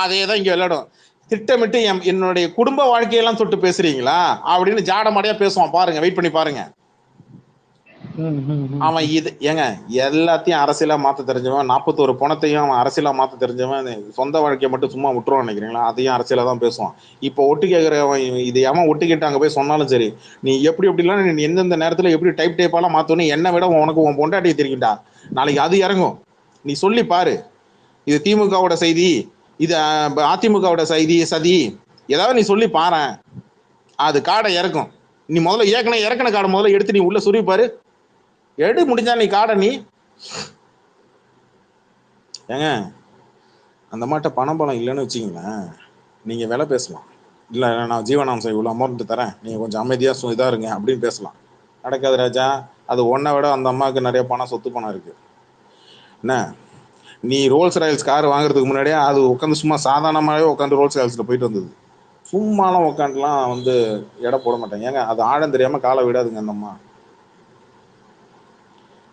Speaker 1: அதே தான் இங்க விளையாடும். திட்டமிட்டு என்னுடைய குடும்ப வாழ்க்கையெல்லாம் தொட்டு பேசுறீங்களா அப்படின்னு ஜாடமாடியா பேசுவான். பாருங்க, வெயிட் பண்ணி பாருங்க. அவன் இது ஏங்க எல்லாத்தையும் அரசியலா மாத்த தெரிஞ்சவன், 41 பணத்தையும் அவன் அரசியலா மாத்த தெரிஞ்சவன். சொந்த வாழ்க்கையை மட்டும் சும்மா விட்டுருவான்னு நினைக்கிறீங்களா? அதையும் அரசியலா தான் பேசுவான். இப்போ ஒட்டு கேட்கிறவன் இது அவன் ஒட்டு கேட்டு அங்க போய் சொன்னாலும் சரி, நீ எப்படி எப்படிலாம் நீ எந்தெந்த நேரத்துல எப்படி டைப் டைப்பாலாம் மாத்தணும் என்ன விட உனக்கு உன் பொண்டாட்டியை தெரியும்டா. நாளைக்கு அது இறங்கும். நீ சொல்லி பாரு, இது திமுகவோட செய்தி, இது அதிமுகவோட செய்தி, சதி, ஏதாவது நீ சொல்லி பாரு, அது காடை இறக்கும். நீ முதல்ல இறக்கின காடை முதல்ல எடுத்து நீ உள்ள சுருவி பாரு. எடு முடிஞ்சா நீ காடை நீ ஏங்க அந்த மாட்ட பணம் இல்லைன்னு வச்சுக்கீங்களேன், நீங்க விலை பேசலாம். இல்லை நான் ஜீவனாம்சம் இவ்வளோ அமௌண்ட் தரேன், நீங்க கொஞ்சம் அமைதியா இதா இருங்க அப்படின்னு பேசலாம். நடக்காது ராஜா. அது ஒன்றை விட அந்த அம்மாவுக்கு நிறைய பணம், சொத்து பணம் இருக்கு. என்ன நீ ரோல்ஸ் ராயல்ஸ் கார் வாங்குறதுக்கு முன்னாடியே அது உட்காந்து சும்மா சாதாரணமாகவே உட்காந்து ரோல்ஸ் ராயல்ஸ்ல போயிட்டு வந்தது. சும்மாலாம் உட்காந்துலாம் எடை போட மாட்டாங்க. ஏங்க அது ஆழம் தெரியாம காலை விடாதுங்க அந்த அம்மா.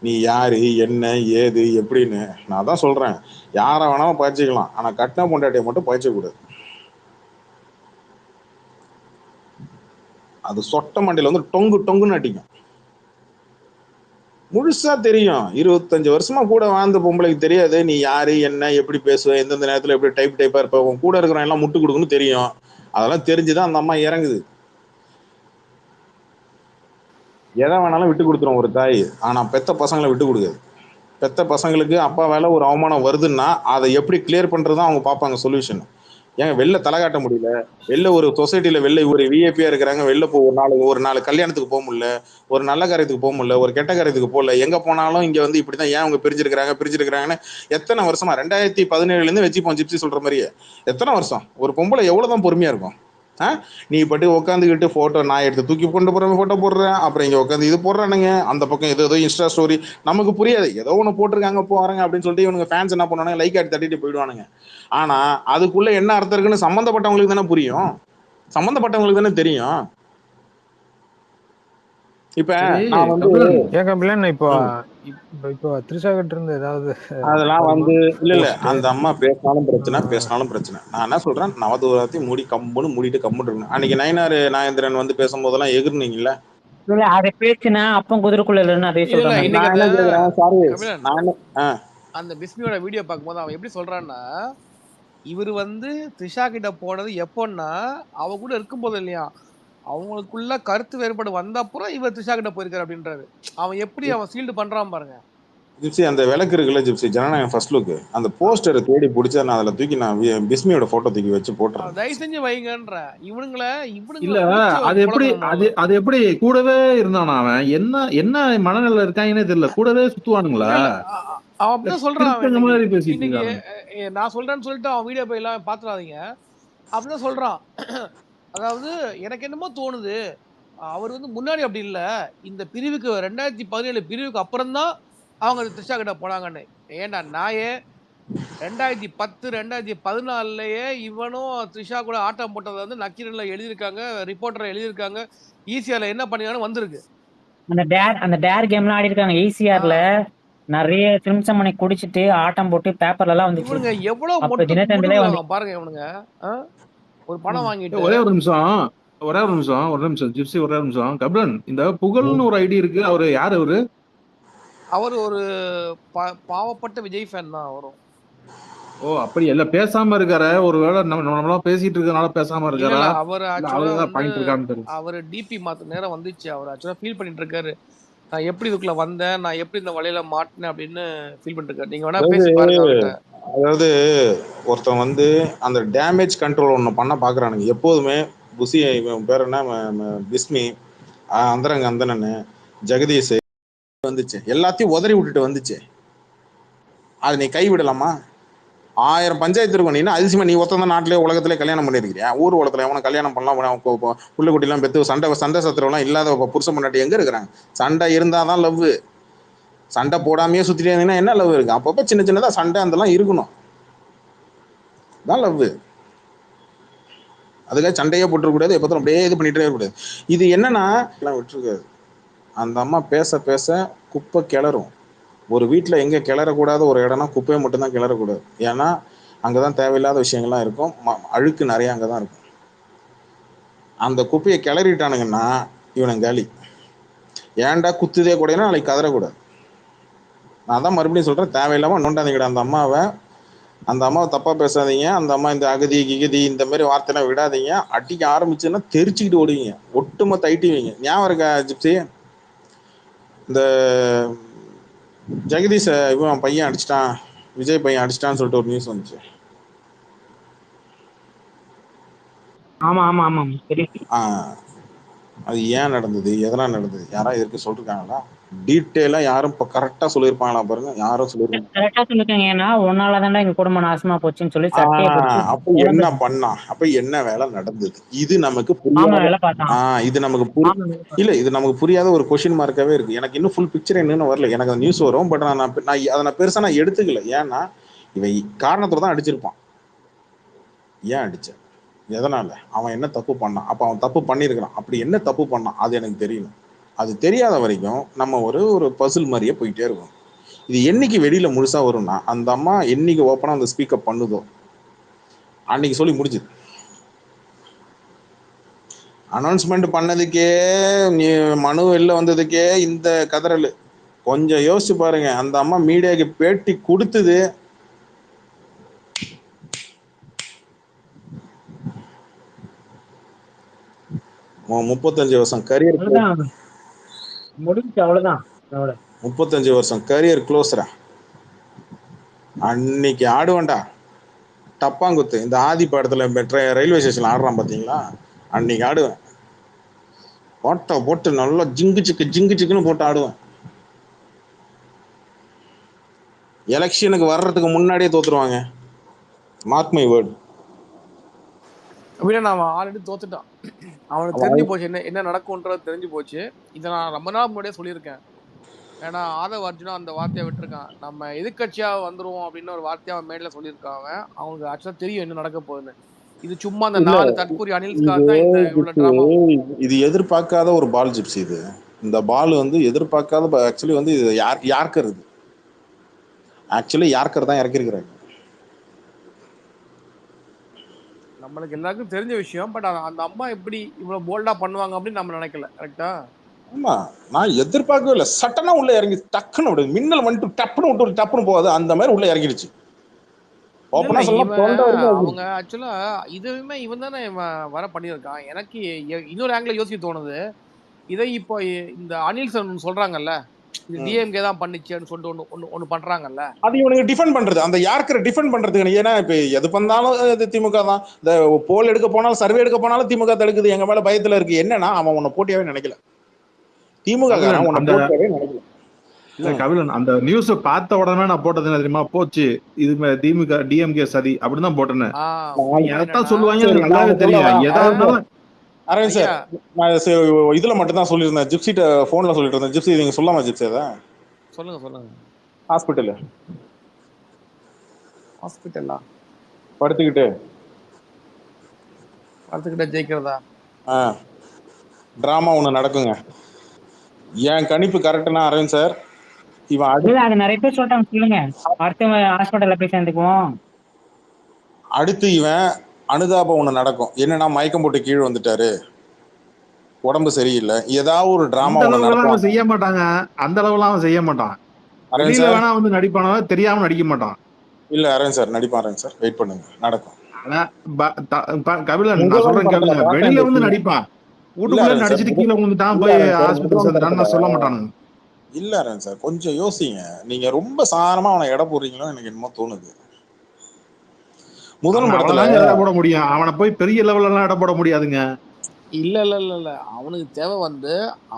Speaker 1: நீ யாரு என்ன ஏது எப்படின்னு நான் தான் சொல்றேன். யாரை வேணாலும் பயிற்சிக்கலாம், ஆனா கட்டின பொண்டாட்டியை மட்டும் பயிற்சிக்க கூடாது. அது சொட்ட மண்டையில டொங்கு டொங்குன்னு அடிக்கும். முழுசா தெரியும். 25 வருஷமா கூட வாழ்ந்த பொம்பளைக்கு தெரியாது நீ யாரு என்ன எப்படி பேசுவ, எந்தெந்த நேரத்துல எப்படி டைப்பா இருப்ப, உன் கூட இருக்கிறவன் எல்லாம் முட்டு கொடுக்குன்னு தெரியும். அதெல்லாம் தெரிஞ்சுதான் அந்த அம்மா இறங்குது. எதை வேணாலும் விட்டு கொடுத்துரும் ஒரு தாய், ஆனா பெத்த பசங்களை விட்டு கொடுக்காது. பெத்த பசங்களுக்கு அப்பா வேலை ஒரு அவமானம் வருதுன்னா அதை எப்படி கிளியர் பண்றதுதான் அவங்க பார்ப்பாங்க சொல்யூஷன். ஏங்க வெளில தலை காட்ட முடியல, வெளில ஒரு சொசைட்டில வெளில ஒரு விஐபியா இருக்கிறாங்க, வெளில ஒரு நாலு கல்யாணத்துக்கு போக முடியல, ஒரு நல்ல காரியத்துக்கு போக முடியல, ஒரு கெட்ட காரியத்துக்கு போகல, எங்க போனாலும் இங்க இப்படிதான் ஏன் அவங்க பிரிஞ்சிருக்கிறாங்கன்னு எத்தனை வருஷமா 2017 வச்சுப்போம். ஜிப்சி சொல்ற மாதிரியே எத்தனை வருஷம் ஒரு பொம்பளை எவ்வளவுதான் பொறுமையா இருக்கும்? நீ பட்டு உட்காந்துக்கிட்டு போட்டோ நான் எடுத்து தூக்கி கொண்டு போறேன், போட்டோ போடுறேன், அப்புறம் இங்க உட்காந்து இது போடுறானுங்க, அந்த பக்கம் ஏதோ இன்ஸ்டா ஸ்டோரி, நமக்கு புரியாது, ஏதோ ஒண்ணு போட்டிருக்காங்க போறாங்க அப்படின்னு சொல்லிட்டு இவனுங்க ஃபேன்ஸ் என்ன பண்ணுவானுங்க, லைக் ஆடி தட்டிட்டு போயிடுவானுங்க. ஆனா அதுக்குள்ள என்ன அர்த்தம் இருக்குன்னு சம்பந்தப்பட்டவங்களுக்கு தானே புரியும், சம்பந்தப்பட்டவங்களுக்கு தானே தெரியும். இப்ப நான்
Speaker 6: இப்போ த்ரிஷா கிட்ட இருந்து ஏதாவது
Speaker 1: அதெல்லாம் இல்ல அந்த அம்மா பேசினாலும் பிரச்சனை. நான் என்ன சொல்றேன், நவதூரத்தையும் கம்முன்னு மூடிட்டு கம்முன்னு இருக்கணும். அன்னைக்கு நயனார் நாகேந்திரன் பேசும்போதெல்லாம் எகிர்னீங்கல்ல,
Speaker 7: அதை பேச்சுனா அப்பம் குதிரைக்குள்ள இல்லைன்னு அதே
Speaker 2: சொல்றாங்க. அந்த பிஸ்மியோட வீடியோ பார்க்கும்போது அவன் எப்படி சொல்றான்னா, இவர் த்ரிஷா கிட்ட போனது எப்போன்னா அவ கூட இருக்கும்போது இல்லையா, அவங்களுக்குள்ள கருத்து வேறுபாடு வந்த அப்புறம் இவர் த்ரிஷா கிட்ட போயிருக்காரு அப்படின்றாரு. அவன் எப்படி அவன் சீல்டு பண்றான் பாருங்க.
Speaker 1: ஜிப்சி அந்த விளக்கு இருக்குல்ல ஜிப்சி, ஜனநாயகம் ஃபர்ஸ்ட் லுக், அந்த போஸ்டரை தேடி பிடிச்சா நான் அதுல தூக்கி நான் பிஸ்மியோட போட்டோ தூக்கி வச்சு போட்டுறேன்.
Speaker 2: தயவு செஞ்சு வைங்கன்ற இவனுங்கள
Speaker 9: இல்ல அது எப்படி கூடவே இருந்தானா அவன்? என்ன மனநிலை இருக்காங்கன்னே தெரியல, கூடவே சுத்துவானுங்களா?
Speaker 2: அவன் அப்படிதான் சொல்றான். நான் சொல்றேன்னு சொல்லிட்டு அவன் வீடியோ போய் எல்லாம் பாத்துறாதீங்க, அப்படிதான் சொல்றான். அதாவது எனக்கு என்னமோ தோணுது, அவர் முன்னாடி அப்படி இல்ல, இந்த பிரிவுக்கு 2017 பிரிவுக்கு அப்புறம் தான் அவங்க த்ரிஷா கிட்ட போனாங்கன்னு. ஏன்னா நாயே 2010 2014லயே இவனும் த்ரிஷா கூட ஆட்டம் போட்டதை நக்கீரன்ல எழுதியிருக்காங்க, ரிப்போர்ட்டர் எழுதியிருக்காங்க, ஈசிஆர்ல என்ன பண்ணிருக்கான்னு வந்திருக்கு.
Speaker 7: அந்த டேர் கேம்லாம் ஆடி இருக்காங்க ஈசிஆர்ல. நிறைய ஃபிலிம்ஸ் மணி குடிச்சிட்டு ஆட்டம் போட்டு பேப்பர்ல எல்லாம் வந்து
Speaker 2: இவனுங்க எவ்வளவு மொட்டு பாருங்க. இவனுங்க ஒரு பணம் வாங்கிட்டு
Speaker 9: ஒரே ஒரு நிமிஷம் ஜிப்சி, ஒரே ஒரு நிமிஷம். கபிலன், இந்த புகழ்னு ஒரு ஐடி இருக்கு, அவரு யாரு?
Speaker 2: அவர் ஒரு பாவப்பட்ட விஜய் ஃபேன் தான் அவரும்.
Speaker 9: ஓ அப்படி எல்லாம் பேசாம இருக்காரு, ஒருவேளை நம்மளாம் பேசிட்டு இருக்கனால பேசாம இருக்காரா?
Speaker 2: அவர் டிபி மாத்த நேரம் வந்துச்சு, அவர் ஆக்சுவலா ஃபீல் பண்ணிட்டு இருக்காரு, நான் எப்படி இதுக்குள்ள வந்தேன், நான் எப்படி இந்த வலையில மாட்டினேன் அப்படின்னு ஃபீல் பண்ணிட்டு இருக்காரு. நீங்க வேணா பேசி பாருங்க.
Speaker 1: அதாவது ஒருத்தன் அந்த டேமேஜ் கண்ட்ரோல் ஒண்ணு பண்ண பாக்குறானுங்க எப்போதுமே. புசி பேர் என்ன, பிஸ்மி, அந்தரங்க அந்தனன், ஜெகதீஷ் வந்துச்சு, எல்லாத்தையும் உதறி விட்டுட்டு வந்துச்சு. அது நீ கை விடலாமா? 1000 பஞ்சாயத்து இருக்கும். நீ என்ன அதிசயமா நீ ஒருத்தன் தான் நாட்டிலே உலகத்திலே கல்யாணம் பண்ணிருக்கிறியா? ஊர் உலகத்துல எவனை கல்யாணம் பண்ணலாம், புள்ள குட்டிலாம் பெற்று சண்டை சத்திரம்லாம் இல்லாத புருஷன் பொண்டாட்டி எங்க இருக்கிறாங்க? சண்டை இருந்தாதான் லவ். சண்டை போடாமையே சுத்திட்டே இருந்தீங்கன்னா என்ன லவ் இருக்கு? அப்பப்போ சின்ன சின்னதா சண்டை அதெல்லாம் இருக்கணும், தான் லவ். அதுக்காக சண்டையே போட்டுருக்கூடாது, எப்போ அப்படியே இது பண்ணிட்டே இருக்கக்கூடாது. இது என்னன்னா விட்டுருக்காது. அந்த அம்மா பேச பேச குப்பை கிளறும். ஒரு வீட்டில் எங்கே கிளறக்கூடாத ஒரு இடம்னா குப்பையை மட்டும்தான் கிளறக்கூடாது. ஏன்னா அங்கே தான் தேவையில்லாத விஷயங்கள்லாம் இருக்கும், அழுக்கு நிறைய அங்கே தான் இருக்கும். அந்த குப்பையை கிளறிட்டானுங்கன்னா இவனுங்க காலி. ஏன்டா குத்துதே கூடனா நாளைக்கு கதறக்கூடாது. நான் தான் மறுபடியும் சொல்கிறேன், தேவையில்லாமல் நோண்டாதீங்கடா அந்த அம்மாவை தப்பாக பேசாதீங்க. அந்த அம்மா இந்த அகதி கிகதி இந்த மாதிரி வார்த்தைலாம் விடாதீங்க. அடிக்க ஆரம்பிச்சுன்னா தெரிச்சுக்கிட்டு ஓடுவீங்க, ஒட்டுமொத்த ஐட்டுவீங்க. ஞாபகம் இருக்கா ஜிப்சி? இந்த ஜெகதீஷ் இவன் பையன் அடிச்சிட்டான், விஜய் பையன் அடிச்சிட்டான்னு சொல்லிட்டு ஒரு நியூஸ் வந்துச்சு.
Speaker 7: ஆமா ஆமா ஆமா தெரியும்.
Speaker 1: அது ஏன் நடந்தது, எதனால் நடந்தது, யாராவது இதற்கு சொல்லிருக்காங்களா? டீட்டெயிலா யாரும் இப்போ கரெக்டா சொல்லியிருப்பாங்களா பாருங்க? யாரும் சொல்லிருக்காங்க?
Speaker 7: கரெக்டா சொல்லிருக்காங்க. ஏன்னா உன்னால தானே எங்க குடும்பம் நாசமா போச்சுன்னு சொல்லி
Speaker 1: அப்ப என்ன பண்ணா, அப்ப என்ன வேலை நடந்தது? இது நமக்கு இது நமக்கு இல்ல, இது நமக்கு புரியாத ஒரு கொஸ்டின் மார்க்காவே இருக்கு. எனக்கு இன்னும் ஃபுல் பிக்சர் என்னன்னு வரல. எனக்கு அந்த நியூஸ் வரும், பட் நான் பெருசா நான் எடுத்துக்கல. ஏன்னா இவன் காரணத்தோட தான் அடிச்சிருப்பான். ஏன் அடிச்ச, எதனால, அவன் என்ன தப்பு பண்ணான், அப்ப அவன் தப்பு பண்ணியிருக்கிறான், அப்படி என்ன தப்பு பண்ணான் அது எனக்கு தெரியணும். அது தெரியாத வரைக்கும் நம்ம ஒரு பசில் மாதிரியே போயிட்டே இருக்கும். இது என்னைக்கு வெளியில முழுசா வரும்னா, அந்த அம்மா என்னைக்கு ஓப்பனா அந்த ஸ்பீக்கப் பண்ணுதோ அன்னைக்கு சொல்லி முடிஞ்சுது. அனௌன்ஸ்மெண்ட் பண்ணதுக்கே நீ மனு வெளில வந்ததுக்கே இந்த கதறல். கொஞ்சம் யோசிச்சு பாருங்க, அந்த அம்மா மீடியாவுக்கு பேட்டி கொடுத்தது 35 வருஷம் கரியர்
Speaker 7: முடிஞ்சு, அவ்வளவுதான்.
Speaker 1: 35 வருஷம் கரியர் க்ளோஸ்ரா. அன்னைக்கு ஆடுவேன்டா டப்பாங்குத்து. இந்த ஆதி படத்துல ரயில்வே ஸ்டேஷன்ல ஆடுறான் பாத்தீங்களா, அன்னைக்கு ஆடுவேன். போட்டு நல்லா ஜிங்கு சிக்குன்னு போட்டு ஆடுவேன். எலெக்ஷனுக்கு வர்றதுக்கு முன்னாடியே தோத்துருவாங்க, மார்க் மை வேர்ட்.
Speaker 2: அப்படின்னா அவன் ஆல்ரெடி தோத்துட்டான். அவனுக்கு தெரிஞ்சு போச்சு என்ன நடக்கும்ன்றது தெரிஞ்சு போச்சு. இதை நான் ரொம்ப நாள் முன்னாடியே சொல்லியிருக்கேன். ஏன்னா ஆதவ் அர்ஜுனா அந்த வார்த்தையை விட்டுருக்கான். நம்ம எதிர்கட்சியா வந்துருவோம் அப்படின்னு ஒரு வார்த்தையை அவன் மேல சொல்லியிருக்காங்க. அவனுக்கு ஆக்சுவலா தெரியும் என்ன நடக்க போகுதுன்னு. இது சும்மா அந்த 4 தற்கூரி அணில்ஸ்காக தான் இந்த இவ்வளவு டிராமா.
Speaker 1: இது எதிர்பார்க்காத ஒரு பால் ஜிப்சி. இது இந்த பால் எதிர்பார்க்காத. ஆக்சுவலி இது யார்கர். இது ஆக்சுவலி யார்கர் தான் இறக்கிருக்கிறாங்க.
Speaker 2: நம்மளுக்கு எல்லாருக்கும் தெரிஞ்ச விஷயம். பட் அந்த அம்மா எப்படி இவ்வளவு போல்டா பண்ணுவாங்க அப்படின்னு நம்ம நினைக்கல. கரெக்டா?
Speaker 1: ஆமா, நான் எதிர்பார்க்கவே இல்லை. சட்டனா உள்ள இறங்கி டக்குன்னு விடுது. மின்னல் வந்துட்டு டப்புன்னு விட்டு டப்புன்னு போகாது, அந்த மாதிரி உள்ள இறங்கிடுச்சு.
Speaker 2: அவங்க ஆக்சுவலா இதுவுமே இவன் தானே வர பண்ணியிருக்கான். எனக்கு இன்னொரு ஆங்கிள் யோசிக்க தோணுது. இதை இப்போ இந்த அனில்சன் சொல்றாங்கல்ல, இது டிஎம்கே தான் பண்ணிச்சுன்னு சொல்லிட்டு ஒண்ணு பண்றாங்கல்ல, அது
Speaker 1: இவனுக்கு டிஃபெண்ட் பண்றது, அந்த யார்கரை டிஃபெண்ட் பண்றதுக்கு. ஏன்னா இப்ப எது பண்ணாலும் இது திமுக தான். இந்த போல் எடுக்க போனாலும் சர்வே எடுக்க போனாலும் திமுக தடுக்குது. எங்க மேல பயத்துல இருக்கு. என்னன்னா அவன் உன்னை போட்டியாவே நினைக்கல. திமுக நினைக்கல.
Speaker 9: கபிலன் அந்த நியூஸ் பார்த்த உடனே நான் போட்டது என்ன தெரியுமா? போச்சு இது திமுக டிஎம்கே சதி அப்படின்னு தான் போட்டேன். எதான் சொல்லுவாங்க எனக்கு நல்லாவே தெரியும். ஏதாவது
Speaker 1: அரவிந்த் சார், நான் இதுல மட்டும் தான் சொல்லியிருந்தேன். ஜிப்சிட்ட போன்ல சொல்லிட்டு இருந்தேன். ஜிப்சி நீங்க சொல்லாமா ஜிப்சி? அதை
Speaker 2: சொல்லுங்க. ஹாஸ்பிட்டலா
Speaker 1: படுத்துக்கிட்டு
Speaker 2: ஜெயிக்கிறதா
Speaker 1: டிராமா ஒண்ணு நடக்குங்க. என் கணிப்பு கரெக்ட்னா அரவிந்த் சார், இவன்
Speaker 7: அது நிறைய பேர் சொல்றாங்க. சொல்லுங்க, அடுத்து ஹாஸ்பிட்டல்ல போய் சேர்ந்துக்குவோம்.
Speaker 1: அடுத்து இவன் அனுதாபம் ஒண்ணு நடக்கும். என்னன்னா மயக்கம் போட்டு கீழே வந்துட்டாரு, உடம்பு சரியில்லை, ஏதாவது ஒரு டிராமா
Speaker 9: அவன் செய்ய மாட்டாங்க. அந்த அளவுல அவன் செய்ய மாட்டான். வேணா நடிப்பான, தெரியாம நடிக்க மாட்டான்.
Speaker 1: இல்ல அரவிந்த் சார் நடிப்பான். அரவிந்த் சார் வெயிட் பண்ணுங்க, நடக்கும்.
Speaker 9: கபிலன் நான் சொல்றேன் கேளுங்க, வெளியில நடிப்பான். வீட்டுக்குள்ள நடிச்சிட்டு கீழே விழுந்துட்டான், போய் ஹாஸ்பிட்டல் சேர்ந்துட்டான்னு சொல்ல மாட்டானுங்க.
Speaker 1: இல்ல அரவிந்த் சார் கொஞ்சம் யோசிங்க. நீங்க ரொம்ப சாதாரணமா அவனை எடை போடுறீங்களோ எனக்கு என்னமோ தோணுது.
Speaker 9: முதல் படத்துல எடை போட முடியும், அவனை போய் பெரிய லெவல்ல எல்லாம் எடை போட முடியாதுங்க.
Speaker 2: இல்ல அவனுக்கு தேவை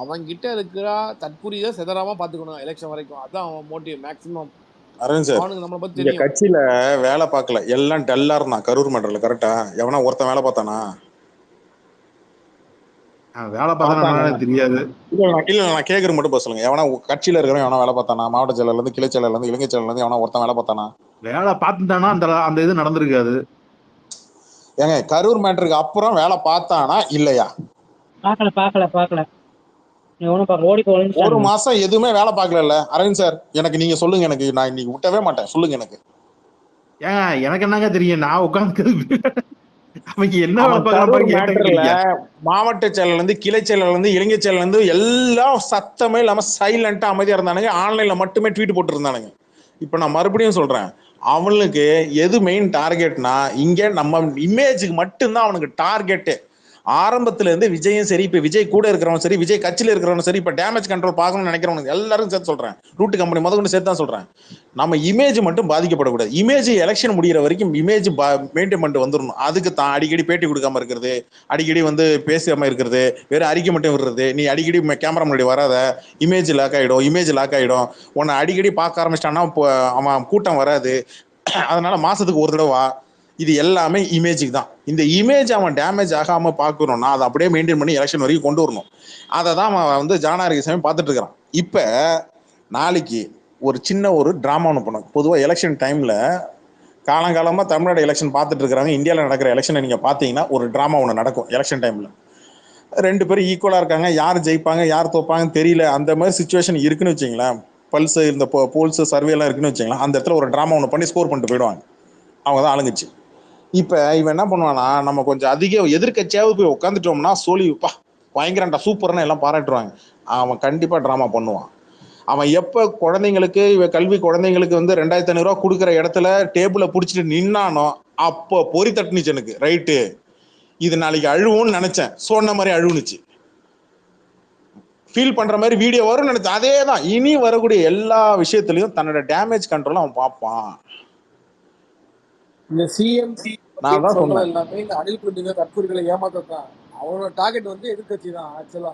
Speaker 2: அவன் கிட்ட இருக்கிற தற்கூரிய செதறாம பாத்துக்கணும் எலெக்ஷன் வரைக்கும். அதான் அவன் மோட்டிவ் மேக்சிமம்.
Speaker 1: அரவிந்த் சார்,
Speaker 2: அவனுக்கு நம்மளை பத்தி
Speaker 1: இங்க
Speaker 2: தெரியும்.
Speaker 1: கட்சியில வேலை பார்க்கல, எல்லாம் டல்லா இருந்தான் கரூர் மண்டல. கரெக்டா? எவனா ஒருத்தன் வேலை பார்த்தானா?
Speaker 9: வேலை பார்த்தா தெரியாது.
Speaker 1: இல்ல நான் கேக்குறது மட்டும் சொல்லுங்க. எவனா கட்சியில இருக்கிறவன் எவனா வேலை பார்த்தானா? மாவட்ட செயலர்ல இருந்து, கிளை செயலர்ல இருந்து, இலங்கை செயலர்ல இருந்து எவனா ஒருத்தன் வேலை பார்த்தானா?
Speaker 9: வேலை பார்த்துட்டானா அந்த இது நடந்திருக்காது.
Speaker 1: ஏங்க கரூர் மேட்டருக்கு அப்புறம் வேலை பார்த்தானா இல்லையா?
Speaker 7: பாக்கல
Speaker 1: ஒரு மாசம் எதுவுமே வேலை பார்க்கல அரவிந்த் சார். எனக்கு நீங்க சொல்லுங்க, எனக்கு நான் இன்னைக்கு விட்டவே மாட்டேன். சொல்லுங்க எனக்கு.
Speaker 9: ஏன் எனக்கு என்னங்க தெரியும்? நான் உட்காந்து அவங்க என்ன வேலை
Speaker 1: அவன் கரூர்
Speaker 9: பார்க்கறான்
Speaker 1: மேட்டர்ல மாவட்ட செயலர்ல இருந்து, கிளை செயலர்ல இருந்து, இலங்கை செயலர்ல இருந்து எல்லாம் சத்தமே இல்லாம சைலண்டா அமைதியா இருந்தானுங்க. ஆன்லைன்ல மட்டுமே ட்வீட் போட்டு இருந்தானுங்க. இப்ப நான் மறுபடியும் சொல்றேன், அவனுக்கு எது மெயின் டார்கெட்னா, இங்க நம்ம இமேஜுக்கு மட்டும்தான் அவனுக்கு டார்கெட்டு. ஆரம்பத்துல இருந்து விஜயும் சரி, இப்ப விஜய் கூட இருக்கிறவன் சரி, விஜய் கட்சியில இருக்கிறவன் சரி, இப்ப டேமேஜ் கண்ட்ரோல் பார்க்கணும்னு நினைக்கிறவனுக்கு எல்லாரும் சேர்த்து சொல்றேன், ரூட் கம்பெனி முதல்ல சேர்த்து தான் சொல்றேன். நம்ம இமேஜ் மட்டும் பாதிக்கப்படக்கூடாது. இமேஜ் எலெக்ஷன் முடிகிற வரைக்கும் இமேஜ் மெயின்டைன் பண்ணிட்டு வந்துடணும். அதுக்கு தான் அடிக்கடி பேட்டி கொடுக்காம இருக்கிறது, அடிக்கடி வந்து பேசாம இருக்கிறது, வேற அறிக்கை மட்டும் விடுறது. நீ அடிக்கடி கேமரா முன்னாடி வராத, இமேஜ் லாக் ஆயிடும். உன்னை அடிக்கடி பார்க்க ஆரம்பிச்சிட்டான்னா அவன் கூட்டம் வராது. அதனால மாசத்துக்கு ஒரு தடவை வா. இது எல்லாமே இமேஜுக்கு தான். இந்த இமேஜ் அவன் டேமேஜ் ஆகாம பார்க்கணும்னா அதை அப்படியே மெயின்டைன் பண்ணி எலெக்ஷன் வரைக்கும் கொண்டு வரணும். அதை தான் அவன் வந்து ஜானாரிசாமி பார்த்துட்டு இருக்கிறான். இப்ப நாளைக்கு ஒரு சின்ன ஒரு டிராமா ஒன்று பண்ணும். பொதுவாக எலெக்ஷன் டைம்ல காலங்காலமாக தமிழ்நாடு எலெக்ஷன் பார்த்துட்டு இருக்கிறாங்க. இந்தியாவில் நடக்கிற எலெக்ஷனை நீங்க பார்த்தீங்கன்னா ஒரு டிராமா ஒன்று நடக்கும் எலெக்ஷன் டைம்ல. ரெண்டு பேரும் ஈக்குவலா இருக்காங்க, யார் ஜெயிப்பாங்க யார் தோப்பாங்கன்னு தெரியல, அந்த மாதிரி சுச்சுவேஷன் இருக்குன்னு வச்சுங்களேன். பல்ஸ் இந்த போல்ஸ் சர்வே எல்லாம் இருக்குன்னு வச்சுங்களேன். அந்த இடத்துல ஒரு டிராமா ஒன்று பண்ணி ஸ்கோர் பண்ணிட்டு போயிடுவாங்க. அவங்க தான் ஆளுங்கச்சு. இப்ப இவன் என்ன பண்ணுவானா, நம்ம கொஞ்சம் அதிக எதிர்கட்சியாவது போய் உட்காந்துட்டோம்னா சோழிப்பா பயங்கரண்டா சூப்பர்னு எல்லாம் பாராட்டுவாங்க. அவன் கண்டிப்பா டிராமா பண்ணுவான். அவன் எப்ப குழந்தைங்களுக்கு கல்வி குழந்தைங்களுக்கு வந்து 2500 ரூபா கொடுக்குற இடத்துல டேபிள புடிச்சிட்டு நின்னானோ அப்போ பொறி தட்டுனுச்சு எனக்கு. ரைட்டு, இது நாளைக்கு அழுவும்னு நினைச்சேன், சொன்ன மாதிரி அழுவுனுச்சு. ஃபீல் பண்ற மாதிரி வீடியோ வரும்னு நினைச்சேன். அதே தான் இனி வரக்கூடிய எல்லா விஷயத்திலையும் தன்னோட டேமேஜ் கண்ட்ரோல் அவன் பார்ப்பான்.
Speaker 2: இந்த சிஎம்
Speaker 1: நான் தான்
Speaker 2: சொல்றது
Speaker 1: சொன்னேன்.
Speaker 2: எல்லாமே இந்த அணில் குண்டிங்க கட்கூரிகளை ஏமாத்தான். அவனோட டார்கெட் வந்து எதிர்கட்சி தான் ஆக்சுவலா.